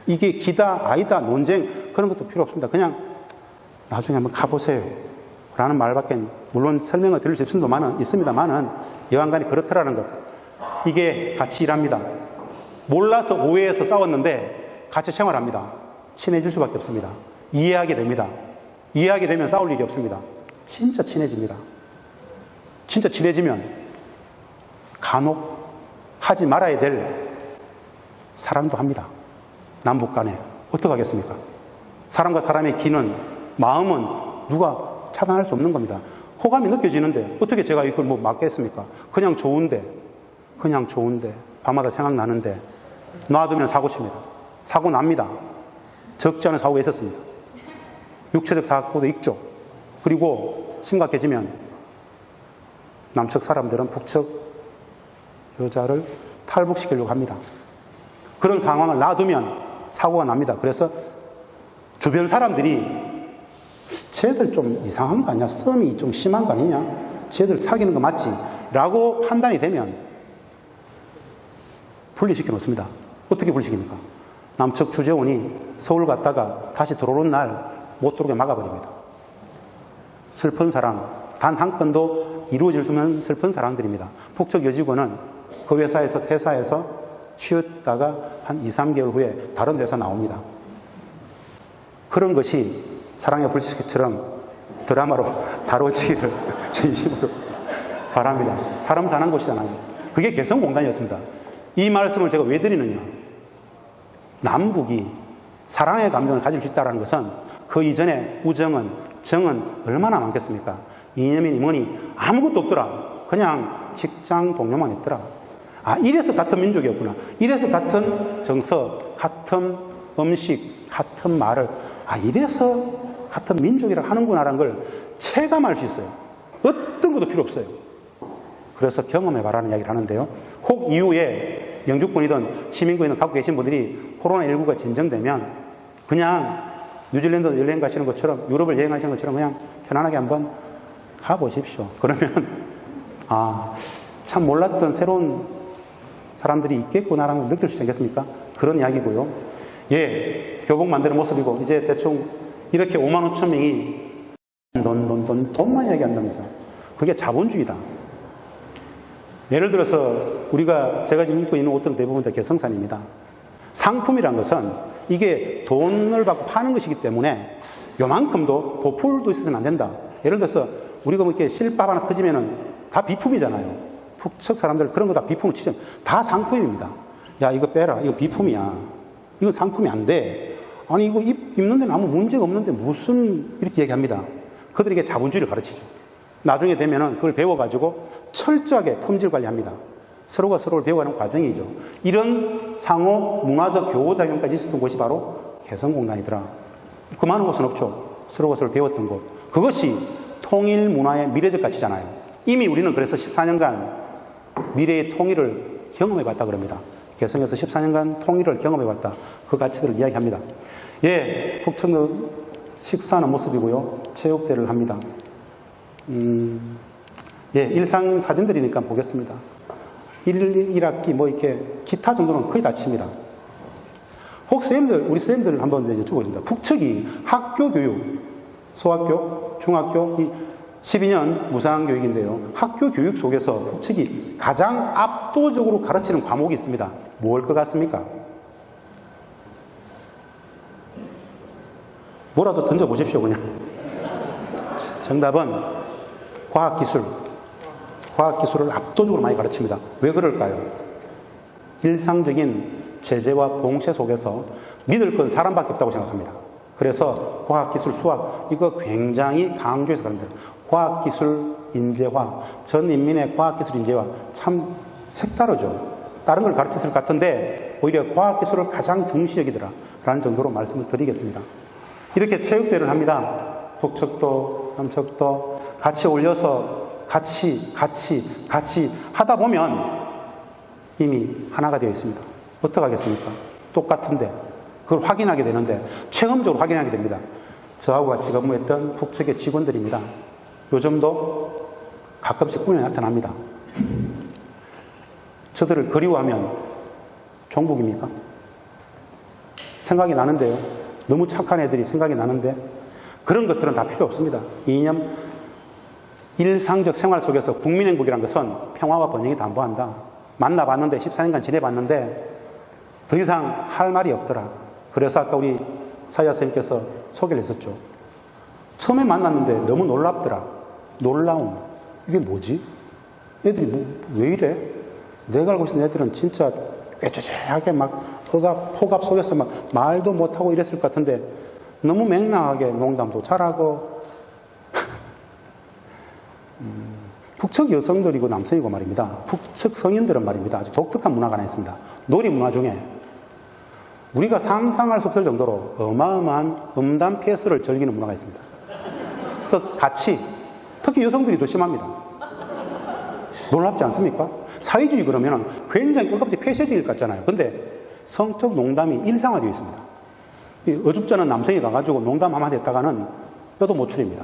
이게 기다 아니다 논쟁 그런 것도 필요 없습니다. 그냥 나중에 한번 가보세요 라는 말밖에 물론 설명을 드릴 수 있습니다만은 여하간에 그렇더라는 것. 이게 같이 일합니다. 몰라서 오해해서 싸웠는데 같이 생활합니다. 친해질 수밖에 없습니다. 이해하게 됩니다. 이해하게 되면 싸울 일이 없습니다. 진짜 친해집니다. 진짜 친해지면 간혹 하지 말아야 될 사랑도 합니다. 남북 간에. 어떡하겠습니까? 사람과 사람의 기는, 마음은 누가 차단할 수 없는 겁니다. 호감이 느껴지는데 어떻게 제가 이걸 뭐 막겠습니까? 그냥 좋은데 밤마다 생각나는데 놔두면 사고 칩니다. 사고 납니다. 적지 않은 사고가 있었습니다. 육체적 사고도 있죠. 그리고 심각해지면 남측 사람들은 북측 여자를 탈북시키려고 합니다. 그런 상황을 놔두면 사고가 납니다. 그래서 주변 사람들이 쟤들 좀 이상한 거 아니야? 썸이 좀 심한 거 아니냐? 쟤들 사귀는 거 맞지? 라고 판단이 되면 분리시켜 놓습니다. 어떻게 분리시킵니까? 남측 주재원이 서울 갔다가 다시 들어오는 날 못 들어오게 막아버립니다. 슬픈 사랑, 단 한 건도 이루어질 수 없는 슬픈 사랑들입니다. 북측 여직원은 그 회사에서 퇴사해서 쉬었다가 한 2, 3개월 후에 다른 회사 나옵니다. 그런 것이 사랑의 불시처럼 드라마로 다뤄지기를 진심으로 바랍니다. 사람 사는 곳이잖아요. 그게 개성공단이었습니다. 이 말씀을 제가 왜 드리느냐. 남북이 사랑의 감정을 가질 수 있다는 것은 그 이전에 우정은, 정은 얼마나 많겠습니까? 이념이니 뭐니 아무것도 없더라. 그냥 직장 동료만 있더라. 아, 이래서 같은 민족이었구나. 이래서 같은 정서, 같은 음식, 같은 말을, 아, 이래서 같은 민족이라 하는구나라는 걸 체감할 수 있어요. 어떤 것도 필요 없어요. 그래서 경험해봐라는 이야기를 하는데요. 혹 이후에 영주권이든 시민권이든 갖고 계신 분들이 코로나19가 진정되면 그냥 뉴질랜드 여행 가시는 것처럼, 유럽을 여행하시는 것처럼 그냥 편안하게 한번 가보십시오. 그러면 아, 참 몰랐던 새로운 사람들이 있겠구나라는 걸 느낄 수 있겠습니까? 그런 이야기고요. 예, 교복 만드는 모습이고 이제 대충 이렇게 5만 5천 명이 돈만 이야기한다면서. 그게 자본주의다. 예를 들어서 제가 지금 입고 있는 옷들은 대부분 다 개성산입니다. 상품이란 것은 이게 돈을 받고 파는 것이기 때문에 요만큼도 보풀도 있어서는 안 된다. 예를 들어서 우리가 뭐 이렇게 실밥 하나 터지면은 다 비품이잖아요. 북측 사람들 그런 거 다 비품을 치죠. 다 상품입니다. 야, 이거 빼라. 이거 비품이야. 이건 상품이 안 돼. 아니, 이거 입는 데는 아무 문제가 없는데 무슨 이렇게 얘기합니다. 그들에게 자본주의를 가르치죠. 나중에 되면은 그걸 배워가지고 철저하게 품질 관리합니다. 서로가 서로를 배워가는 과정이죠. 이런 상호 문화적 교호작용까지 있었던 곳이 바로 개성공단이더라. 그 많은 곳은 없죠. 서로가 서로를 배웠던 곳. 그것이 통일 문화의 미래적 가치잖아요. 이미 우리는 그래서 14년간 미래의 통일을 경험해봤다 그럽니다. 개성에서 14년간 통일을 경험해봤다. 그 가치들을 이야기합니다. 예, 북측 식사하는 모습이고요. 체육대회를 합니다. 예, 일상 사진들이니까 보겠습니다. 1학기 뭐 이렇게 기타 정도는 거의 다 칩니다. 혹 우리 쌤들 한번 여쭤보겠습니다. 북측이 학교 교육, 소학교, 중학교, 12년 무상교육인데요. 학교 교육 속에서 북측이 가장 압도적으로 가르치는 과목이 있습니다. 뭘 것 같습니까? 뭐라도 던져보십시오, 그냥. 정답은 과학기술. 과학기술을 압도적으로 많이 가르칩니다. 왜 그럴까요? 일상적인 제재와 봉쇄 속에서 믿을 건 사람밖에 없다고 생각합니다. 그래서 과학기술, 수학, 이거 굉장히 강조해서 가릅니다. 과학기술 인재화, 전 인민의 과학기술 인재화 참 색다르죠. 다른 걸 가르쳤을 것 같은데 오히려 과학기술을 가장 중시 여기더라 라는 정도로 말씀을 드리겠습니다. 이렇게 체육대회를 합니다. 북측도 남측도 같이 올려서 같이 하다 보면 이미 하나가 되어 있습니다. 어떻게 하겠습니까? 똑같은데 그걸 확인하게 되는데 체험적으로 확인하게 됩니다. 저하고 같이 근무했던 북측의 직원들입니다. 요즘도 가끔씩 꿈에 나타납니다. 저들을 그리워하면 종북입니까? 생각이 나는데요. 너무 착한 애들이 생각이 나는데 그런 것들은 다 필요 없습니다. 이념 일상적 생활 속에서 국민행복이라는 것은 평화와 번영이 담보한다. 만나봤는데 14년간 지내봤는데 더 이상 할 말이 없더라. 그래서 아까 우리 사야 선생님께서 소개를 했었죠. 처음에 만났는데 너무 놀랍더라. 놀라움. 이게 뭐지? 애들이 왜 이래? 내가 알고 있는 애들은 진짜 꾀죄죄하게 막 폭압 속에서 막 말도 못하고 이랬을 것 같은데 너무 맹랑하게 농담도 잘하고 북측 여성들이고 남성이고 말입니다. 북측 성인들은 말입니다. 아주 독특한 문화가 하나 있습니다. 놀이 문화 중에 우리가 상상할 수 없을 정도로 어마어마한 음담 패스를 즐기는 문화가 있습니다. 그래서 같이, 특히 여성들이 더 심합니다. 놀랍지 않습니까? 사회주의 그러면 굉장히 끝까지 폐쇄적일 것 같잖아요. 근데 성적 농담이 일상화되어 있습니다. 어줍잖은 남성이 가가지고 농담 한마디 했다가는 뼈도 못 추립니다.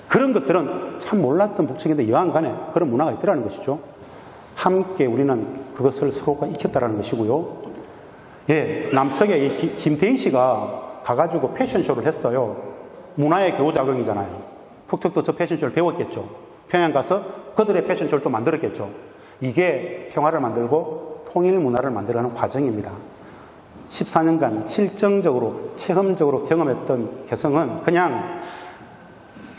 그런 것들은 참 몰랐던 북측인데 여하간 간에 그런 문화가 있더라는 것이죠. 함께 우리는 그것을 서로가 익혔다라는 것이고요. 예, 남측에 이 김태희 씨가 가가지고 패션쇼를 했어요. 문화의 교우자경이잖아요. 북측도 저 패션쇼를 배웠겠죠. 평양 가서 그들의 패션쇼를 또 만들었겠죠. 이게 평화를 만들고 통일 문화를 만들어가는 과정입니다. 14년간 실정적으로 체험적으로 경험했던 개성은 그냥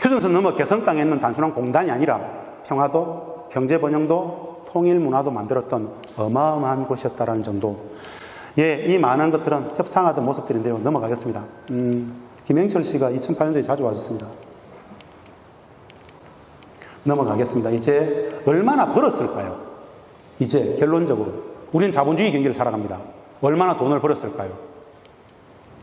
휴전선 넘어 개성 땅에 있는 단순한 공단이 아니라 평화도 경제번영도 통일 문화도 만들었던 어마어마한 곳이었다는 점도. 예, 이 많은 것들은 협상하던 모습들인데요. 넘어가겠습니다. 김영철 씨가 2008년도에 자주 왔었습니다. 넘어가겠습니다. 이제 얼마나 벌었을까요? 이제 결론적으로 우리는 자본주의 경기를 살아갑니다. 얼마나 돈을 벌었을까요?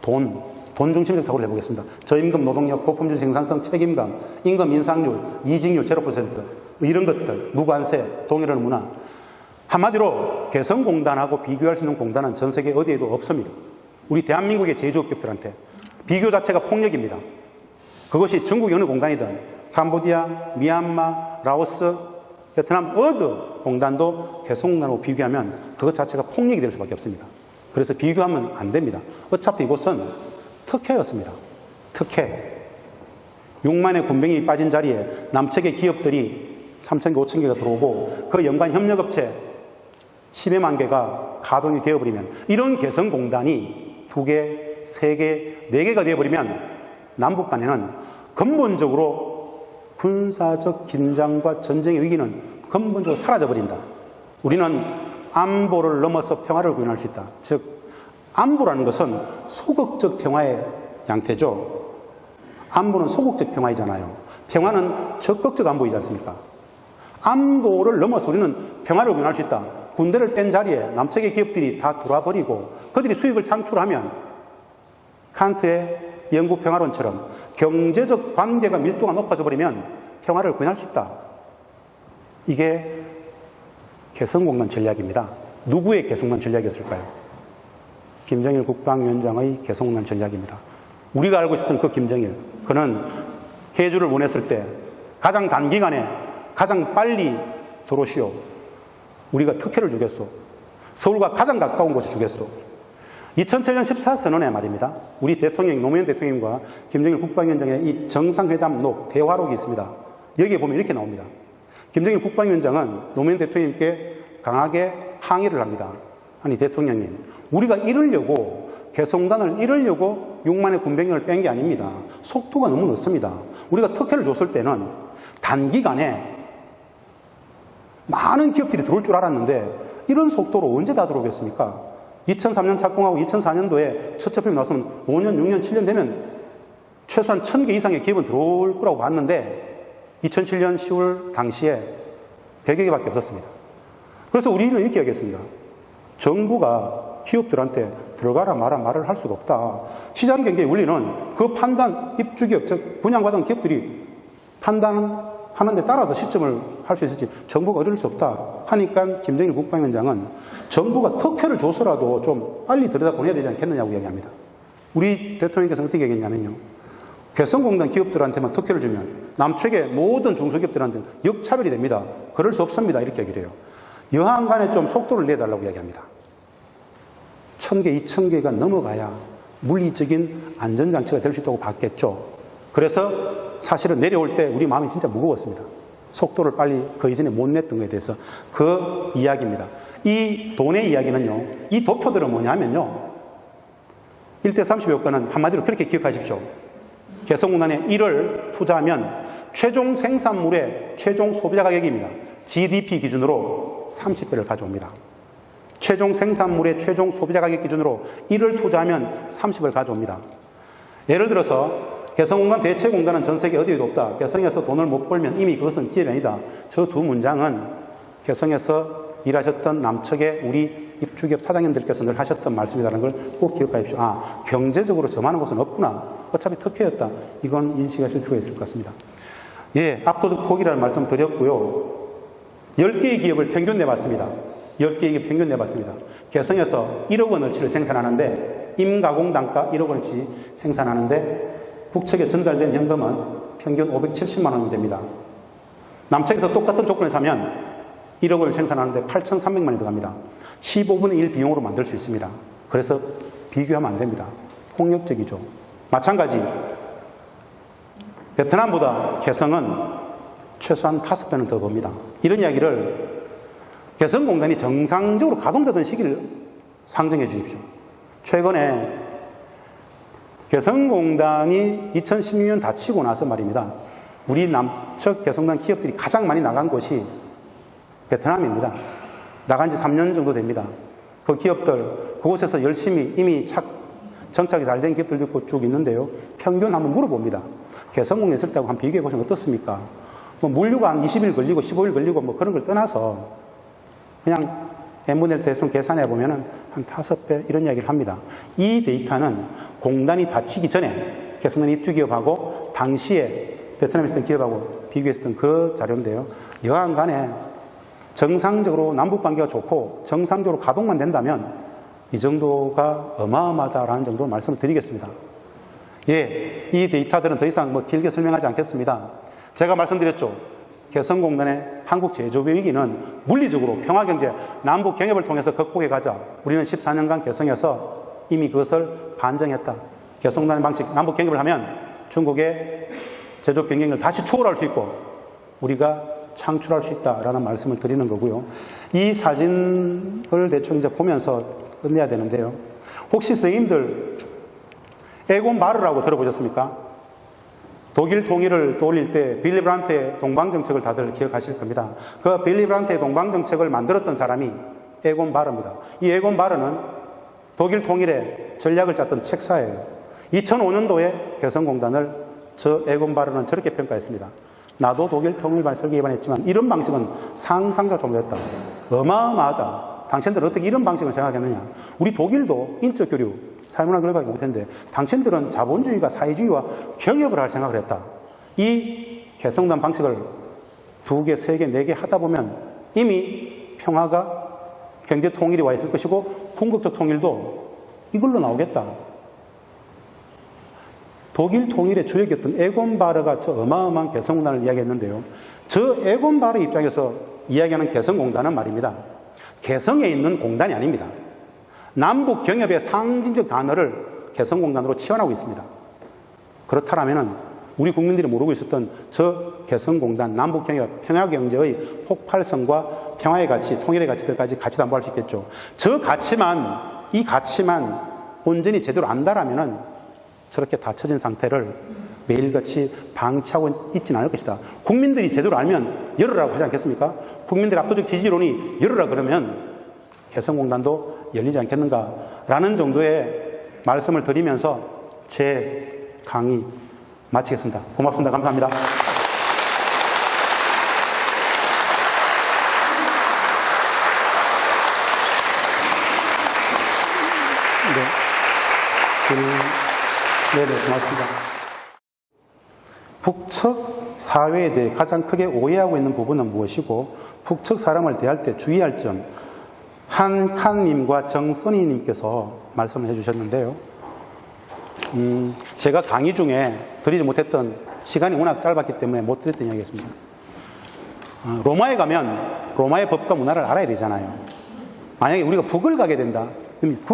돈 중심적 사고를 해보겠습니다. 저임금, 노동력, 고품질 생산성, 책임감, 임금 인상률, 이직률 0% 이런 것들, 무관세, 동일한 문화. 한마디로 개성공단하고 비교할 수 있는 공단은 전 세계 어디에도 없습니다. 우리 대한민국의 제조업계들한테 비교 자체가 폭력입니다. 그것이 중국의 어느 공단이든 캄보디아, 미얀마, 라오스, 베트남 어느 공단도 개성공단하고 비교하면 그것 자체가 폭력이 될 수밖에 없습니다. 그래서 비교하면 안 됩니다. 어차피 이곳은 특혜였습니다. 특혜. 6만의 군병이 빠진 자리에 남측의 기업들이 3,000개, 5,000개가 들어오고 그 연관 협력업체 10여만 개가 가동이 되어버리면 이런 개성공단이 2개, 3개, 4개가 되어버리면 남북 간에는 근본적으로 군사적 긴장과 전쟁의 위기는 근본적으로 사라져버린다. 우리는 안보를 넘어서 평화를 구현할 수 있다. 즉 안보라는 것은 소극적 평화의 양태죠. 안보는 소극적 평화이잖아요. 평화는 적극적 안보이지 않습니까? 안보를 넘어서 우리는 평화를 구현할 수 있다. 군대를 뺀 자리에 남측의 기업들이 다 돌아버리고 그들이 수익을 창출하면 칸트의 영국 평화론처럼 경제적 관계가 밀도가 높아져 버리면 평화를 구현할 수 있다. 이게 개성공단 전략입니다. 누구의 개성공단 전략이었을까요? 김정일 국방위원장의 개성공단 전략입니다. 우리가 알고 있었던 그 김정일, 그는 해주를 보냈을 때 가장 단기간에 가장 빨리 들어오시오. 우리가 특혜를 주겠소. 서울과 가장 가까운 곳에 주겠소. 2007년 14선언에 말입니다. 우리 대통령, 노무현 대통령과 김정일 국방위원장의 이 정상회담록, 대화록이 있습니다. 여기에 보면 이렇게 나옵니다. 김정일 국방위원장은 노무현 대통령께 강하게 항의를 합니다. 아니 대통령님, 우리가 이러려고 개성공단을 이러려고 6만의 군병력을 뺀 게 아닙니다. 속도가 너무 늦습니다. 우리가 특혜를 줬을 때는 단기간에 많은 기업들이 들어올 줄 알았는데 이런 속도로 언제 다 들어오겠습니까? 2003년 착공하고 2004년도에 첫 제품이 나왔으면 5년, 6년, 7년 되면 최소한 1000개 이상의 기업은 들어올 거라고 봤는데 2007년 10월 당시에 100여 개밖에 없었습니다. 그래서 우리는 이렇게 얘기했습니다. 정부가 기업들한테 들어가라 마라 말을 할 수가 없다. 시장 경제의 원리는 그 판단, 입주기업, 즉 분양받은 기업들이 판단하는 데 따라서 시점을 할 수 있을지 정부가 어려울 수 없다 하니까 김정일 국방위원장은 정부가 특혜를 줘서라도 좀 빨리 들여다보내야 되지 않겠느냐고 얘기합니다. 우리 대통령께서 어떻게 얘기했냐면요. 개성공단 기업들한테만 특혜를 주면 남측의 모든 중소기업들한테는 역차별이 됩니다. 그럴 수 없습니다. 이렇게 얘기를 해요. 여하간 간에 좀 속도를 내달라고 이야기합니다. 1000개, 2000개가 넘어가야 물리적인 안전장치가 될 수 있다고 봤겠죠. 그래서 사실은 내려올 때 우리 마음이 진짜 무거웠습니다. 속도를 빨리 그 이전에 못 냈던 것에 대해서 그 이야기입니다. 이 돈의 이야기는요, 이 도표들은 뭐냐면요, 1대30 효과는 한마디로 그렇게 기억하십시오. 개성공단에 1을 투자하면 최종 생산물의 최종 소비자 가격입니다. GDP 기준으로 30배를 가져옵니다. 최종 생산물의 최종 소비자 가격 기준으로 1을 투자하면 30을 가져옵니다. 예를 들어서 개성공단 대체공단은 전 세계 어디에도 없다. 개성에서 돈을 못 벌면 이미 그것은 기업이 아니다. 저 두 문장은 개성에서 일하셨던 남측의 우리 입주기업 사장님들께서 늘 하셨던 말씀이라는 걸 꼭 기억하십시오. 아, 경제적으로 저만한 곳은 없구나. 어차피 특혜였다. 이건 인식하실 필요가 있을 것 같습니다. 예, 압도적 포기라는 말씀 드렸고요. 10개의 기업을 평균 내봤습니다. 10개의 기업 평균 내봤습니다. 개성에서 1억 원어치를 생산하는데, 임가공 단가 1억 원어치 생산하는데, 북측에 전달된 현금은 평균 570만 원이 됩니다. 남측에서 똑같은 조건을 사면 1억 원을 생산하는데 8,300만 원이 들어갑니다. 15분의 1 비용으로 만들 수 있습니다. 그래서 비교하면 안 됩니다. 폭력적이죠. 마찬가지 베트남보다 개성은 최소한 5배는 더 법니다. 이런 이야기를 개성공단이 정상적으로 가동되던 시기를 상정해 주십시오. 최근에 개성공단이 2016년 닫히고 나서 말입니다. 우리 남측 개성공단 기업들이 가장 많이 나간 곳이 베트남입니다. 나간 지 3년 정도 됩니다. 그 기업들, 그곳에서 열심히 이미 정착이 잘 된 기업들도 있고 쭉 있는데요. 평균 한번 물어봅니다. 개성공단에 있을 때하고 한번 비교해 보시면 어떻습니까? 뭐 물류가 한 20일 걸리고 15일 걸리고 뭐 그런 걸 떠나서 그냥 n분의 1 대충 계산해 보면은 한 5배 이런 이야기를 합니다. 이 데이터는 공단이 닫히기 전에 개성공단 입주기업하고 당시에 베트남에 있었던 기업하고 비교했었던 그 자료인데요. 여하간 간에 정상적으로 남북관계가 좋고 정상적으로 가동만 된다면 이 정도가 어마어마하다라는 정도로 말씀을 드리겠습니다. 예, 이 데이터들은 더 이상 뭐 길게 설명하지 않겠습니다. 제가 말씀드렸죠. 개성공단의 한국 제조업 위기는 물리적으로 평화경제, 남북경협을 통해서 극복해 가자. 우리는 14년간 개성에서 이미 그것을 반증했다. 개성공단의 방식, 남북경협을 하면 중국의 제조업 경쟁력을 다시 추월할 수 있고 우리가 창출할 수 있다라는 말씀을 드리는 거고요. 이 사진을 대충 이제 보면서 끝내야 되는데요. 혹시 선생님들 에곤 바르라고 들어보셨습니까? 독일 통일을 떠올릴 때 빌리 브란트의 동방정책을 다들 기억하실 겁니다. 그 빌리 브란트의 동방정책을 만들었던 사람이 에곤 바르입니다. 이 에곤 바르는 독일 통일의 전략을 짰던 책사예요. 2005년도에 개성공단을 저 에곤 바르는 저렇게 평가했습니다. 나도 독일 통일발 설계 위반했지만 이런 방식은 상상조차 못했다. 어마어마하다. 당신들은 어떻게 이런 방식을 생각했느냐. 우리 독일도 인적 교류, 사회문화 교류밖에 못했는데 당신들은 자본주의가 사회주의와 경협을 할 생각을 했다. 이 개성공단 방식을 2개, 3개, 4개 하다 보면 이미 평화가 경제 통일이 와 있을 것이고 궁극적 통일도 이걸로 나오겠다. 독일 통일의 주역이었던 에곤 바르가 저 어마어마한 개성공단을 이야기했는데요. 저 에곤 바르 입장에서 이야기하는 개성공단은 말입니다. 개성에 있는 공단이 아닙니다. 남북 경협의 상징적 단어를 개성공단으로 치환하고 있습니다. 그렇다면 우리 국민들이 모르고 있었던 저 개성공단, 남북경협, 평화경제의 폭발성과 평화의 가치, 통일의 가치들까지 같이 담보할 수 있겠죠. 저 가치만, 이 가치만 온전히 제대로 안다라면은 저렇게 닫혀진 상태를 매일같이 방치하고 있지는 않을 것이다. 국민들이 제대로 알면 열으라고 하지 않겠습니까? 국민들의 압도적 지지론이 열으라 그러면 개성공단도 열리지 않겠는가라는 정도의 말씀을 드리면서 제 강의 마치겠습니다. 고맙습니다. 감사합니다. 네, 고맙습니다. 북측 사회에 대해 가장 크게 오해하고 있는 부분은 무엇이고 북측 사람을 대할 때 주의할 점, 한칸님과 정선희님께서 말씀을 해주셨는데요. 제가 강의 중에 드리지 못했던, 시간이 워낙 짧았기 때문에 못 드렸던 이야기였습니다. 로마에 가면 로마의 법과 문화를 알아야 되잖아요. 만약에 우리가 북을 가게 된다.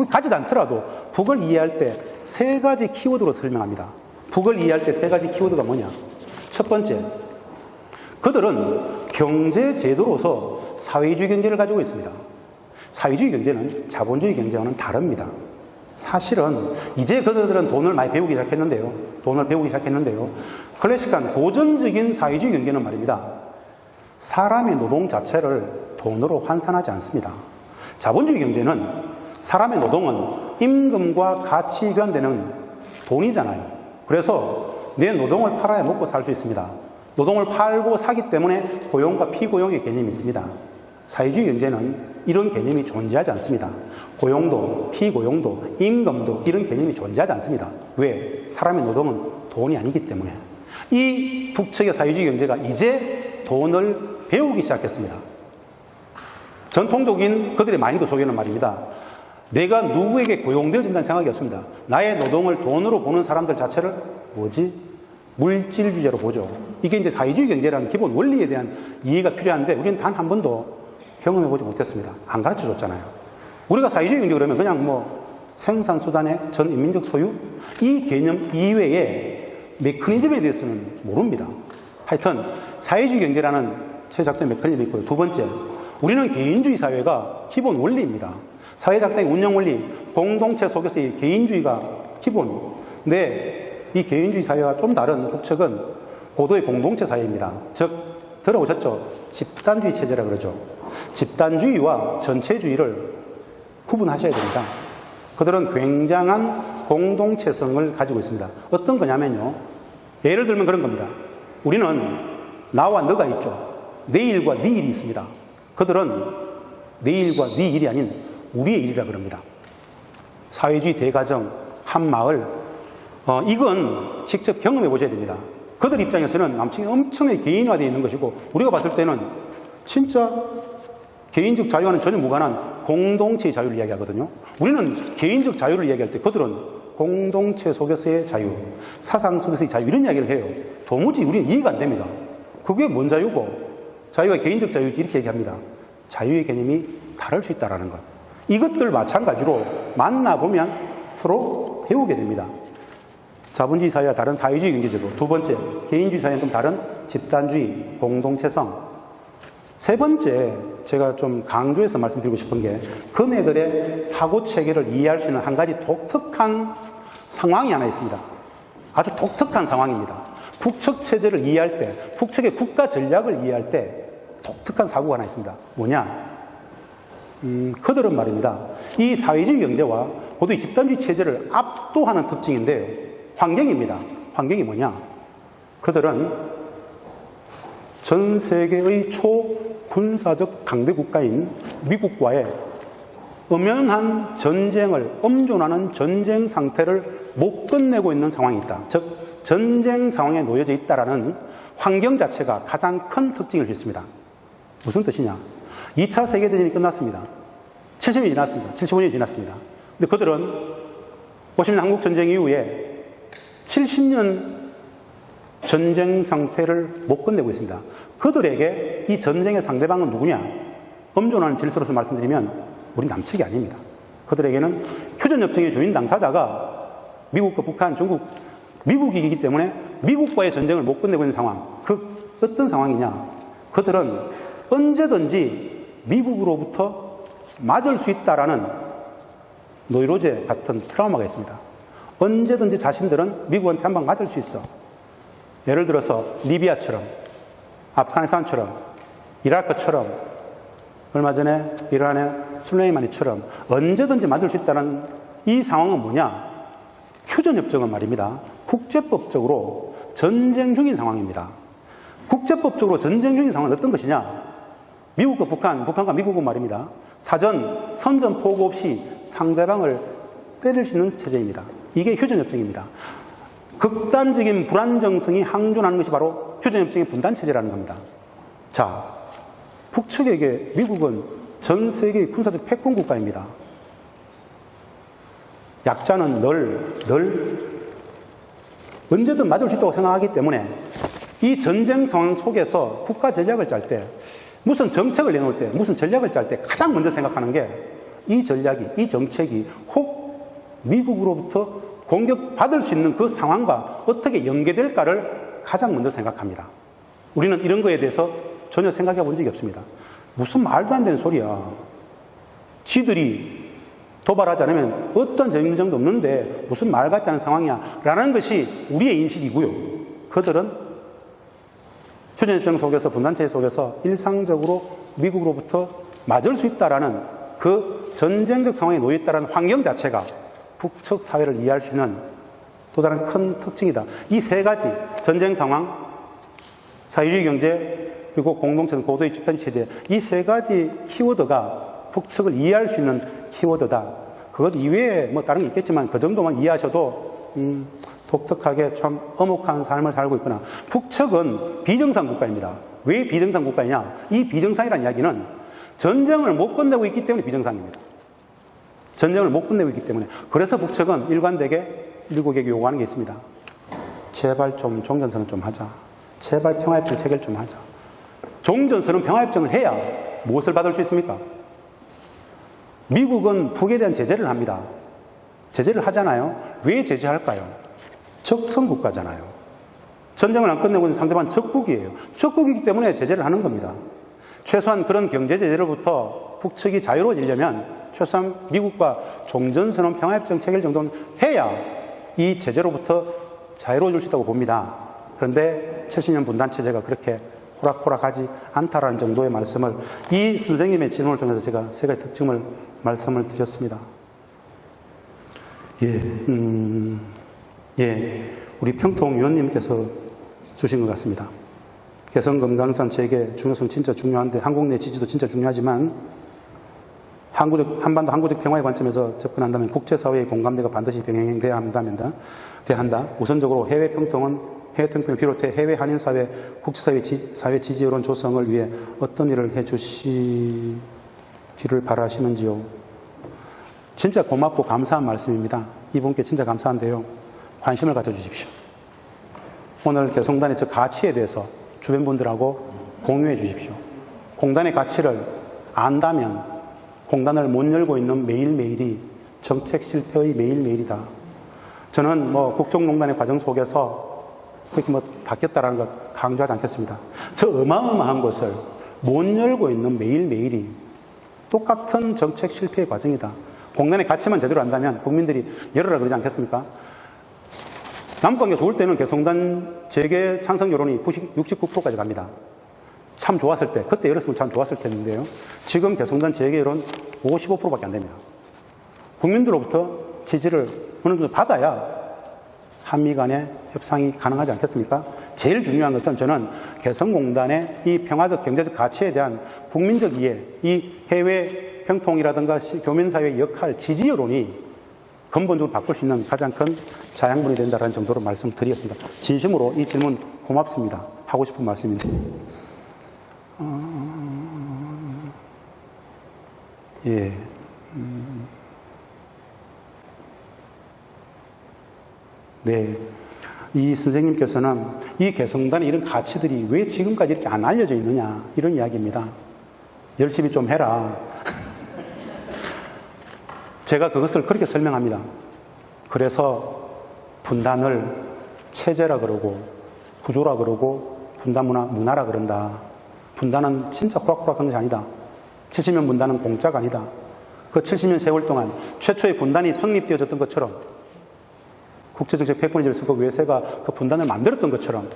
가지도 않더라도 북을 이해할 때 3가지 키워드로 설명합니다. 북을 이해할 때 3가지 키워드가 뭐냐? 첫 번째, 그들은 경제 제도로서 사회주의 경제를 가지고 있습니다. 사회주의 경제는 자본주의 경제와는 다릅니다. 사실은 이제 그들은 돈을 많이 배우기 시작했는데요. 클래식한 고전적인 사회주의 경제는 말입니다. 사람의 노동 자체를 돈으로 환산하지 않습니다. 자본주의 경제는 사람의 노동은 임금과 같이 교환되는 돈이잖아요. 그래서 내 노동을 팔아야 먹고 살 수 있습니다. 노동을 팔고 사기 때문에 고용과 피고용의 개념이 있습니다. 사회주의 경제는 이런 개념이 존재하지 않습니다. 고용도, 피고용도, 임금도 이런 개념이 존재하지 않습니다. 왜? 사람의 노동은 돈이 아니기 때문에. 이 북측의 사회주의 경제가 이제 돈을 배우기 시작했습니다. 전통적인 그들의 마인드 속에는 말입니다. 내가 누구에게 고용되어진다는 생각이 없습니다. 나의 노동을 돈으로 보는 사람들 자체를 물질주제로 보죠. 이게 이제 사회주의 경제라는 기본 원리에 대한 이해가 필요한데 우리는 단 한 번도 경험해보지 못했습니다. 안 가르쳐 줬잖아요. 우리가 사회주의 경제 그러면 그냥 생산수단의 전 인민적 소유? 이 개념 이외에 메커니즘에 대해서는 모릅니다. 하여튼 사회주의 경제라는 제작된 메커니즘이 있고요. 두 번째, 우리는 개인주의 사회가 기본 원리입니다. 사회작당의 운영 원리, 공동체 속에서의 개인주의가 기본인데 이 개인주의 사회와 좀 다른 북측은 고도의 공동체 사회입니다. 즉 들어오셨죠? 집단주의 체제라 그러죠. 집단주의와 전체주의를 구분하셔야 됩니다. 그들은 굉장한 공동체성을 가지고 있습니다. 어떤 거냐면요. 예를 들면 그런 겁니다. 우리는 나와 너가 있죠. 내 일과 네 일이 있습니다. 그들은 내 일과 네 일이 아닌 우리의 일이라 그럽니다. 사회주의 대가정, 한마을, 이건 직접 경험해 보셔야 됩니다. 그들 입장에서는 남친이 엄청나게 개인화되어 있는 것이고 우리가 봤을 때는 진짜 개인적 자유와는 전혀 무관한 공동체의 자유를 이야기하거든요. 우리는 개인적 자유를 이야기할 때 그들은 공동체 속에서의 자유, 사상 속에서의 자유 이런 이야기를 해요. 도무지 우리는 이해가 안 됩니다. 그게 뭔 자유고 자유가 개인적 자유지 이렇게 얘기합니다. 자유의 개념이 다를 수 있다는 것. 이것들 마찬가지로 만나보면 서로 배우게 됩니다. 자본주의 사회와 다른 사회주의 경제제도. 두 번째, 개인주의 사회는 좀 다른 집단주의, 공동체성. 세 번째, 제가 좀 강조해서 말씀드리고 싶은 게 그네들의 사고 체계를 이해할 수 있는 한 가지 독특한 상황이 하나 있습니다. 아주 독특한 상황입니다. 북측 체제를 이해할 때, 북측의 국가 전략을 이해할 때 독특한 사고가 하나 있습니다. 뭐냐? 그들은 말입니다. 이 사회주의 경제와 고도의 집단주의 체제를 압도하는 특징인데요. 환경입니다. 환경이 뭐냐? 그들은 전 세계의 초군사적 강대 국가인 미국과의 엄연한 전쟁을 엄존하는 전쟁 상태를 못 끝내고 있는 상황이 있다. 즉 전쟁 상황에 놓여져 있다라는 환경 자체가 가장 큰 특징일 수 있습니다. 무슨 뜻이냐? 2차 세계대전이 끝났습니다. 70년이 지났습니다. 75년이 지났습니다. 근데 그들은 50년 한국전쟁 이후에 70년 전쟁 상태를 못 끝내고 있습니다. 그들에게 이 전쟁의 상대방은 누구냐? 엄존하는 질서로서 말씀드리면 우리 남측이 아닙니다. 그들에게는 휴전협정의 주인 당사자가 미국과 북한, 중국, 미국이기 때문에 미국과의 전쟁을 못 끝내고 있는 상황. 그 어떤 상황이냐? 그들은 언제든지 미국으로부터 맞을 수 있다라는 노이로제 같은 트라우마가 있습니다. 언제든지 자신들은 미국한테 한 방 맞을 수 있어. 예를 들어서 리비아처럼, 아프가니스탄처럼, 이라크처럼, 얼마 전에 이란의 술레이마니처럼 언제든지 맞을 수 있다는 이 상황은 뭐냐? 휴전협정은 말입니다. 국제법적으로 전쟁 중인 상황입니다. 국제법적으로 전쟁 중인 상황은 어떤 것이냐? 미국과 북한, 북한과 미국은 말입니다. 사전, 선전 포고 없이 상대방을 때릴 수 있는 체제입니다. 이게 휴전협정입니다. 극단적인 불안정성이 항존하는 것이 바로 휴전협정의 분단체제라는 겁니다. 자, 북측에게 미국은 전 세계의 군사적 패권 국가입니다. 약자는 늘 언제든 맞을 수 있다고 생각하기 때문에 이 전쟁 상황 속에서 국가 전략을 짤 때 무슨 정책을 내놓을 때 무슨 전략을 짤 때 가장 먼저 생각하는 게 이 전략이 이 정책이 혹 미국으로부터 공격받을 수 있는 그 상황과 어떻게 연계될까를 가장 먼저 생각합니다. 우리는 이런 거에 대해서 전혀 생각해 본 적이 없습니다. 무슨 말도 안 되는 소리야. 지들이 도발하지 않으면 어떤 전쟁도 없는데 무슨 말 같지 않은 상황이야. 라는 것이 우리의 인식이고요. 그들은 휴전협정 속에서, 분단체제 속에서 일상적으로 미국으로부터 맞을 수 있다라는 그 전쟁적 상황에 놓여 있다는 환경 자체가 북측 사회를 이해할 수 있는 또 다른 큰 특징이다. 이 세 가지, 전쟁 상황, 사회주의 경제, 그리고 공동체는 고도의 집단 체제, 이 세 가지 키워드가 북측을 이해할 수 있는 키워드다. 그것 이외에 뭐 다른 게 있겠지만 그 정도만 이해하셔도 독특하게 참 엄혹한 삶을 살고 있구나. 북측은 비정상 국가입니다. 왜 비정상 국가이냐? 이 비정상이라는 이야기는 전쟁을 못 끝내고 있기 때문에 비정상입니다. 전쟁을 못 끝내고 있기 때문에. 그래서 북측은 일관되게 미국에게 요구하는 게 있습니다. 제발 좀 종전선언 좀 하자. 제발 평화협정 체결 좀 하자. 종전선언 평화협정을 해야 무엇을 받을 수 있습니까? 미국은 북에 대한 제재를 합니다. 제재를 하잖아요. 왜 제재할까요? 적성국가잖아요. 전쟁을 안 끝내고 있는 상대방은 적국이에요. 적국이기 때문에 제재를 하는 겁니다. 최소한 그런 경제 제재로부터 북측이 자유로워지려면 최소한 미국과 종전선언 평화협정 체결 정도는 해야 이 제재로부터 자유로워질 수 있다고 봅니다. 그런데 70년 분단체제가 그렇게 호락호락하지 않다라는 정도의 말씀을 이 선생님의 질문을 통해서 제가 세 가지 특징을 말씀을 드렸습니다. 우리 평통위원님께서 주신 것 같습니다. 개성 금강산 재개 중요성 진짜 중요한데 한국 내 지지도 진짜 중요하지만 한반도 항구적 평화의 관점에서 접근한다면 국제사회의 공감대가 반드시 병행돼야 한다. 우선적으로 해외 평통을 비롯해 해외 한인사회, 국제사회 사회 지지 여론 조성을 위해 어떤 일을 해주시기를 바라시는지요. 진짜 고맙고 감사한 말씀입니다. 이분께 진짜 감사한데요. 관심을 가져주십시오. 오늘 개성단의 저 가치에 대해서 주변 분들하고 공유해 주십시오. 공단의 가치를 안다면 공단을 못 열고 있는 매일매일이 정책 실패의 매일매일이다. 저는 국정농단의 과정 속에서 그렇게 바뀌었다라는 걸 강조하지 않겠습니다. 저 어마어마한 것을 못 열고 있는 매일매일이 똑같은 정책 실패의 과정이다. 공단의 가치만 제대로 안다면 국민들이 열어라 그러지 않겠습니까? 남북관계가 좋을 때는 개성단 재개 찬성 여론이 69%까지 갑니다. 참 좋았을 때, 그때 열었으면 참 좋았을 텐데요. 지금 개성단 재개 여론 55%밖에 안 됩니다. 국민들로부터 지지를 어느 정도 받아야 한미 간의 협상이 가능하지 않겠습니까? 제일 중요한 것은 저는 개성공단의 이 평화적 경제적 가치에 대한 국민적 이해, 이 해외 평통이라든가 교민사회의 역할, 지지 여론이 근본적으로 바꿀 수 있는 가장 큰 자양분이 된다는 정도로 말씀드리겠습니다. 진심으로 이 질문 고맙습니다. 하고 싶은 말씀인데. 네. 이 선생님께서는 이 개성단의 이런 가치들이 왜 지금까지 이렇게 안 알려져 있느냐, 이런 이야기입니다. 열심히 좀 해라. 제가 그것을 그렇게 설명합니다. 그래서 분단을 체제라 그러고 구조라 그러고 분단 문화라 그런다. 분단은 진짜 호락호락한 것이 아니다. 70년 분단은 공짜가 아니다. 그 70년 세월 동안 최초의 분단이 성립되어졌던 것처럼 국제정책 패권주의 선거 외세가 그 분단을 만들었던 것처럼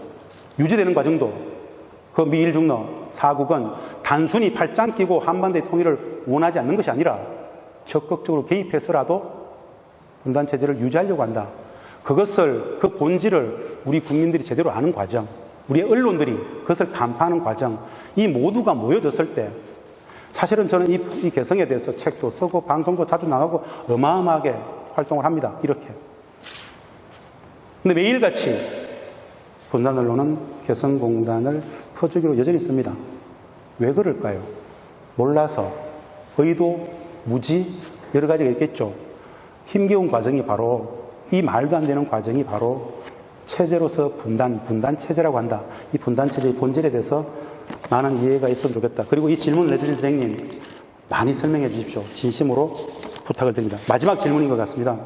유지되는 과정도 그 미일 중러 4국은 단순히 팔짱 끼고 한반도의 통일을 원하지 않는 것이 아니라 적극적으로 개입해서라도 분단체제를 유지하려고 한다. 그것을, 그 본질을 우리 국민들이 제대로 아는 과정, 우리의 언론들이 그것을 간파하는 과정, 이 모두가 모여졌을 때 사실은 저는 이 개성에 대해서 책도 쓰고 방송도 자주 나가고 어마어마하게 활동을 합니다. 이렇게. 근데 매일같이 분단 언론은 개성공단을 퍼주기로 여전히 씁니다. 왜 그럴까요? 몰라서, 의도, 무지, 여러 가지가 있겠죠. 힘겨운 과정이 바로, 이 말도 안 되는 과정이 바로 체제로서 분단 체제라고 한다. 이 분단 체제의 본질에 대해서 많은 이해가 있으면 좋겠다. 그리고 이 질문을 해주신 선생님, 많이 설명해 주십시오. 진심으로 부탁을 드립니다. 마지막 질문인 것 같습니다.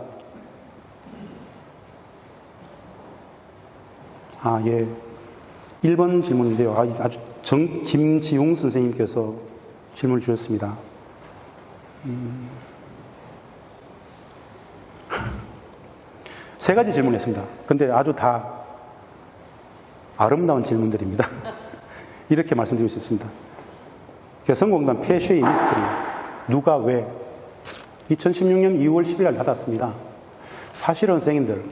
1번 질문인데요. 아주 김지웅 선생님께서 질문을 주셨습니다. 세 가지 질문했습니다. 근데 아주 다 아름다운 질문들입니다. 이렇게 말씀드리고 싶습니다. 개성공단 폐쇄의 미스터리. 누가 왜? 2016년 2월 10일 날 닫았습니다. 사실은 선생님들,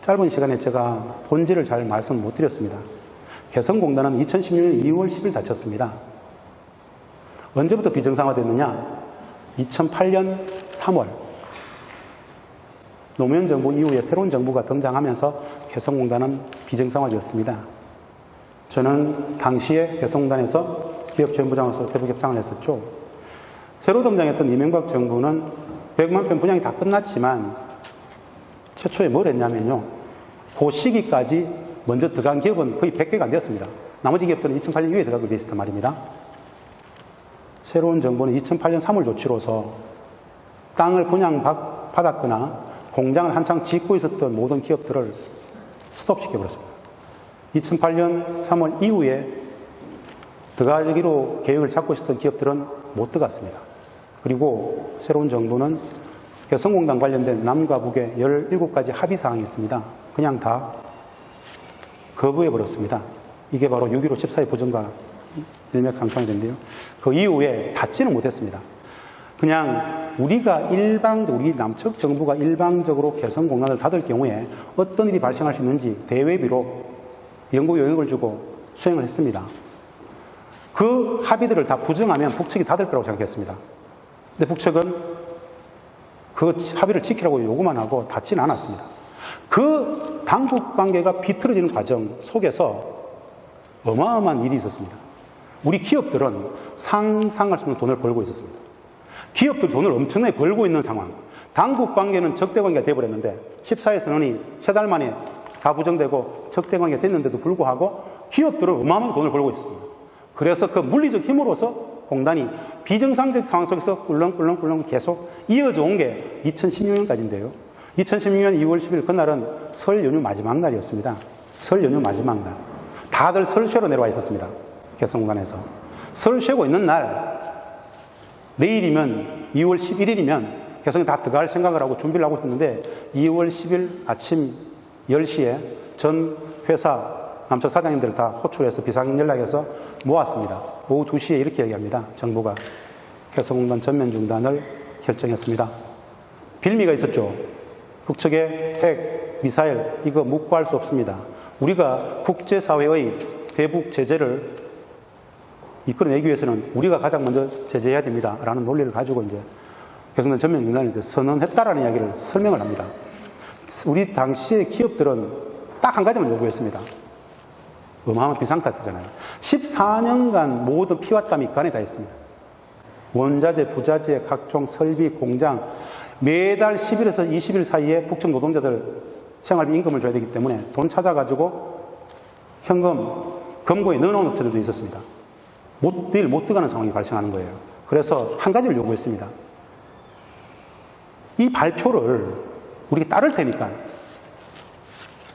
짧은 시간에 제가 본질을 잘 말씀을 못 드렸습니다. 개성공단은 2016년 2월 10일 닫혔습니다. 언제부터 비정상화됐느냐? 2008년 3월. 노무현 정부 이후에 새로운 정부가 등장하면서 개성공단은 비정상화되었습니다. 저는 당시에 개성공단에서 기업재무부장으로서 대북 협상을 했었죠. 새로 등장했던 이명박 정부는 100만 편 분양이 다 끝났지만 최초에 뭘 했냐면요. 그 시기까지 먼저 들어간 기업은 거의 100개가 안 되었습니다. 나머지 기업들은 2008년 이후에 들어가게 되어 있었단 말입니다. 새로운 정부는 2008년 3월 조치로서 땅을 분양받았거나 공장을 한창 짓고 있었던 모든 기업들을 스톱시켜버렸습니다. 2008년 3월 이후에 들어가기로 계획을 잡고 있었던 기업들은 못 들어갔습니다. 그리고 새로운 정부는 개성공단 관련된 남과 북에 17가지 합의사항이 있습니다. 그냥 다 거부해버렸습니다. 이게 바로 6.15 14의 부정과 일맥상통이 된대요. 그 이후에 닫지는 못했습니다. 그냥 우리 남측 정부가 일방적으로 개성공단을 닫을 경우에 어떤 일이 발생할 수 있는지 대외비로 연구 용역을 주고 수행을 했습니다. 그 합의들을 다 부정하면 북측이 닫을 거라고 생각했습니다. 근데 북측은 그 합의를 지키라고 요구만 하고 닫지는 않았습니다. 그 당국 관계가 비틀어지는 과정 속에서 어마어마한 일이 있었습니다. 우리 기업들은 상상할 수 없는 돈을 벌고 있었습니다. 기업들 돈을 엄청나게 벌고 있는 상황. 당국 관계는 적대 관계가 되어버렸는데 14회 선언이 3달 만에 다 부정되고 적대 관계가 됐는데도 불구하고 기업들은 어마어마한 돈을 벌고 있었습니다. 그래서 그 물리적 힘으로서 공단이 비정상적 상황 속에서 꿀렁꿀렁 계속 이어져 온 게 2016년까지인데요. 2016년 2월 10일 그날은 설 연휴 마지막 날이었습니다. 설 연휴 마지막 날. 다들 설 쉬러 내려와 있었습니다. 개성공단에서. 설 쉬고 있는 날, 내일이면 2월 11일이면 개성에 다 들어갈 생각을 하고 준비를 하고 있었는데 2월 10일 아침 10시에 전 회사 남측 사장님들을 다 호출해서 비상용 연락해서 모았습니다. 오후 2시에 이렇게 얘기합니다. 정부가 개성공단 전면 중단을 결정했습니다. 빌미가 있었죠. 북측의 핵, 미사일 이거 묵과할 수 없습니다. 우리가 국제사회의 대북 제재를 이끌어내기 위해서는 우리가 가장 먼저 제재해야 됩니다. 라는 논리를 가지고 이제 개성공단 전면 중단을 이제 선언했다라는 이야기를 설명을 합니다. 우리 당시의 기업들은 딱 한 가지만 요구했습니다. 어마어마한 비상사태잖아요. 14년간 모든 피와 땀이 그 안에 다 있습니다. 원자재, 부자재, 각종 설비, 공장, 매달 10일에서 20일 사이에 북측 노동자들 생활비 임금을 줘야 되기 때문에 돈 찾아가지고 현금, 금고에 넣어놓은 업체들도 있었습니다. 내일 못 들어가는 상황이 발생하는 거예요. 그래서 한 가지를 요구했습니다. 이 발표를 우리가 따를 테니까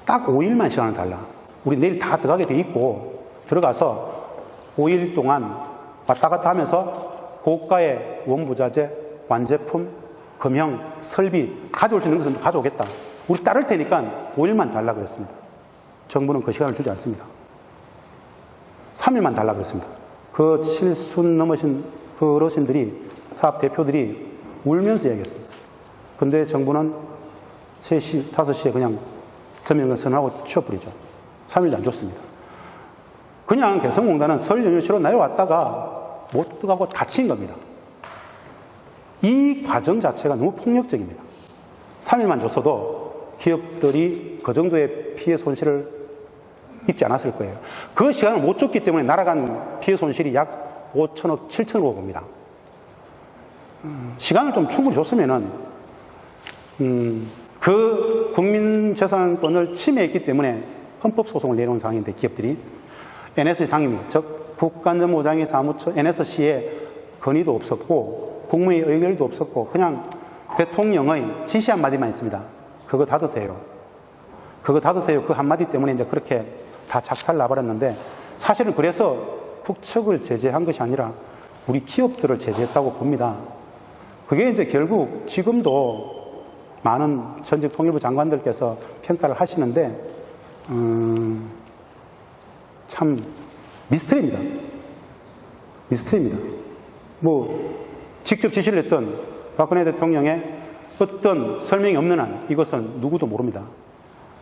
딱 5일만 시간을 달라. 우리 내일 다 들어가게 돼 있고 들어가서 5일 동안 왔다 갔다 하면서 고가의 원부자재, 완제품, 금형, 설비 가져올 수 있는 것은 가져오겠다. 우리 따를 테니까 5일만 달라 그랬습니다. 정부는 그 시간을 주지 않습니다. 3일만 달라 그랬습니다. 그 7순 넘으신 그 어르신들이, 사업 대표들이 울면서 얘기했습니다. 근데 정부는 3시, 5시에 그냥 전면 선언하고 취업버리죠. 3일도 안 줬습니다. 그냥 개성공단은 설 연휴 쉬러 내려왔다가 못 들어가고 닫힌 겁니다. 이 과정 자체가 너무 폭력적입니다. 3일만 줬어도 기업들이 그 정도의 피해 손실을 입지 않았을 거예요. 그 시간을 못 줬기 때문에 날아간 피해 손실이 약 5천억, 7천억으로 봅니다. 시간을 좀 충분히 줬으면은, 그 국민재산권을 침해했기 때문에 헌법소송을 내놓은 상황인데, 기업들이. NSC 상임, 즉, 국가안전보장위 사무처 NSC에 건의도 없었고, 국무회의 의결도 없었고, 그냥 대통령의 지시 한마디만 있습니다. 그거 닫으세요. 그거 닫으세요. 그 한마디 때문에 이제 그렇게 다 작살 나버렸는데 사실은 그래서 북측을 제재한 것이 아니라 우리 기업들을 제재했다고 봅니다. 그게 이제 결국 지금도 많은 전직 통일부 장관들께서 평가를 하시는데 참 미스터리입니다. 미스터리입니다. 뭐 직접 지시를 했던 박근혜 대통령의 어떤 설명이 없는 한 이것은 누구도 모릅니다.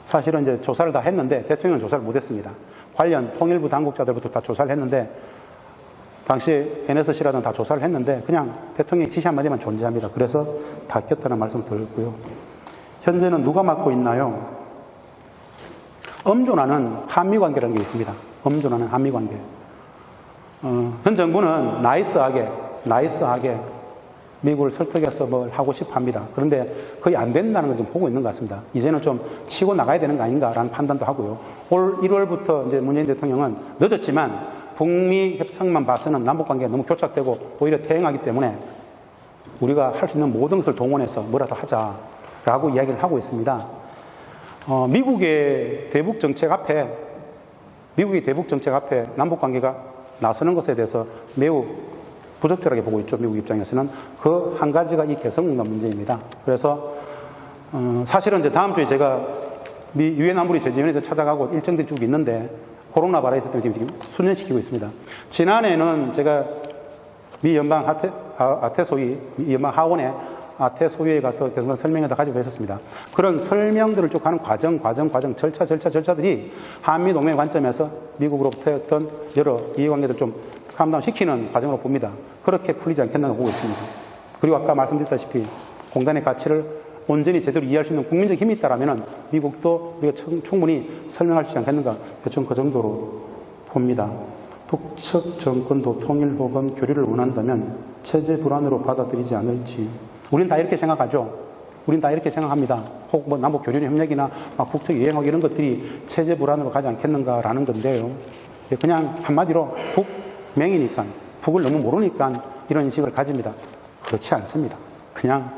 사실은 이제 조사를 다 했는데 대통령은 조사를 못했습니다. 관련 통일부 당국자들부터 다 조사를 했는데 당시 NSC라든 다 조사를 했는데 그냥 대통령의 지시 한마디만 존재합니다. 그래서 바뀌었다는 말씀 드렸고요. 현재는 누가 맡고 있나요? 엄존하는 한미관계라는 게 있습니다. 엄존하는 한미관계. 현 정부는 나이스하게 미국을 설득해서 뭘 하고 싶어 합니다. 그런데 거의 안 된다는 걸 좀 보고 있는 것 같습니다. 이제는 좀 치고 나가야 되는 거 아닌가라는 판단도 하고요. 올 1월부터 이제 문재인 대통령은 늦었지만 북미 협상만 봐서는 남북 관계가 너무 교착되고 오히려 퇴행하기 때문에 우리가 할 수 있는 모든 것을 동원해서 뭐라도 하자라고 이야기를 하고 있습니다. 미국의 대북 정책 앞에 남북 관계가 나서는 것에 대해서 매우 부적절하게 보고 있죠. 미국 입장에서는 그 한 가지가 이 개성공단 문제입니다. 그래서 사실은 이제 다음 주에 제가 미 유엔 안보리 제재위원회에 찾아가고 일정들이 쭉 있는데 코로나 바이러스 때문에 지금 수년시키고 있습니다. 지난해는 제가 미 연방 하원에 아태 소위에 가서 계속 설명회도 가지고 있었습니다. 그런 설명들을 쭉 하는 과정, 절차들이 한미 동맹 관점에서 미국으로부터 어떤 여러 이해관계를 좀 감당시키는 과정으로 봅니다. 그렇게 풀리지 않겠나 보고 있습니다. 그리고 아까 말씀드렸다시피 공단의 가치를 온전히 제대로 이해할 수 있는 국민적 힘이 있다면 미국도 우리가 충분히 설명할 수 있지 않겠는가 대충 그 정도로 봅니다. 북측 정권도 통일 혹은 교류를 원한다면 체제 불안으로 받아들이지 않을지 우리는 다 이렇게 생각하죠. 우리는 다 이렇게 생각합니다. 혹 뭐 남북 교류 협력이나 북측 유행하고 이런 것들이 체제 불안으로 가지 않겠는가라는 건데요. 그냥 한마디로 북맹이니까 북을 너무 모르니까 이런 인식을 가집니다. 그렇지 않습니다. 그냥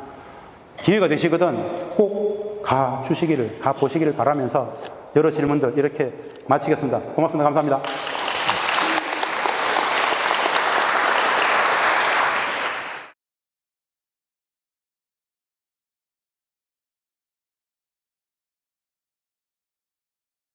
기회가 되시거든 꼭 가보시기를 바라면서 여러 질문들 이렇게 마치겠습니다. 고맙습니다. 감사합니다.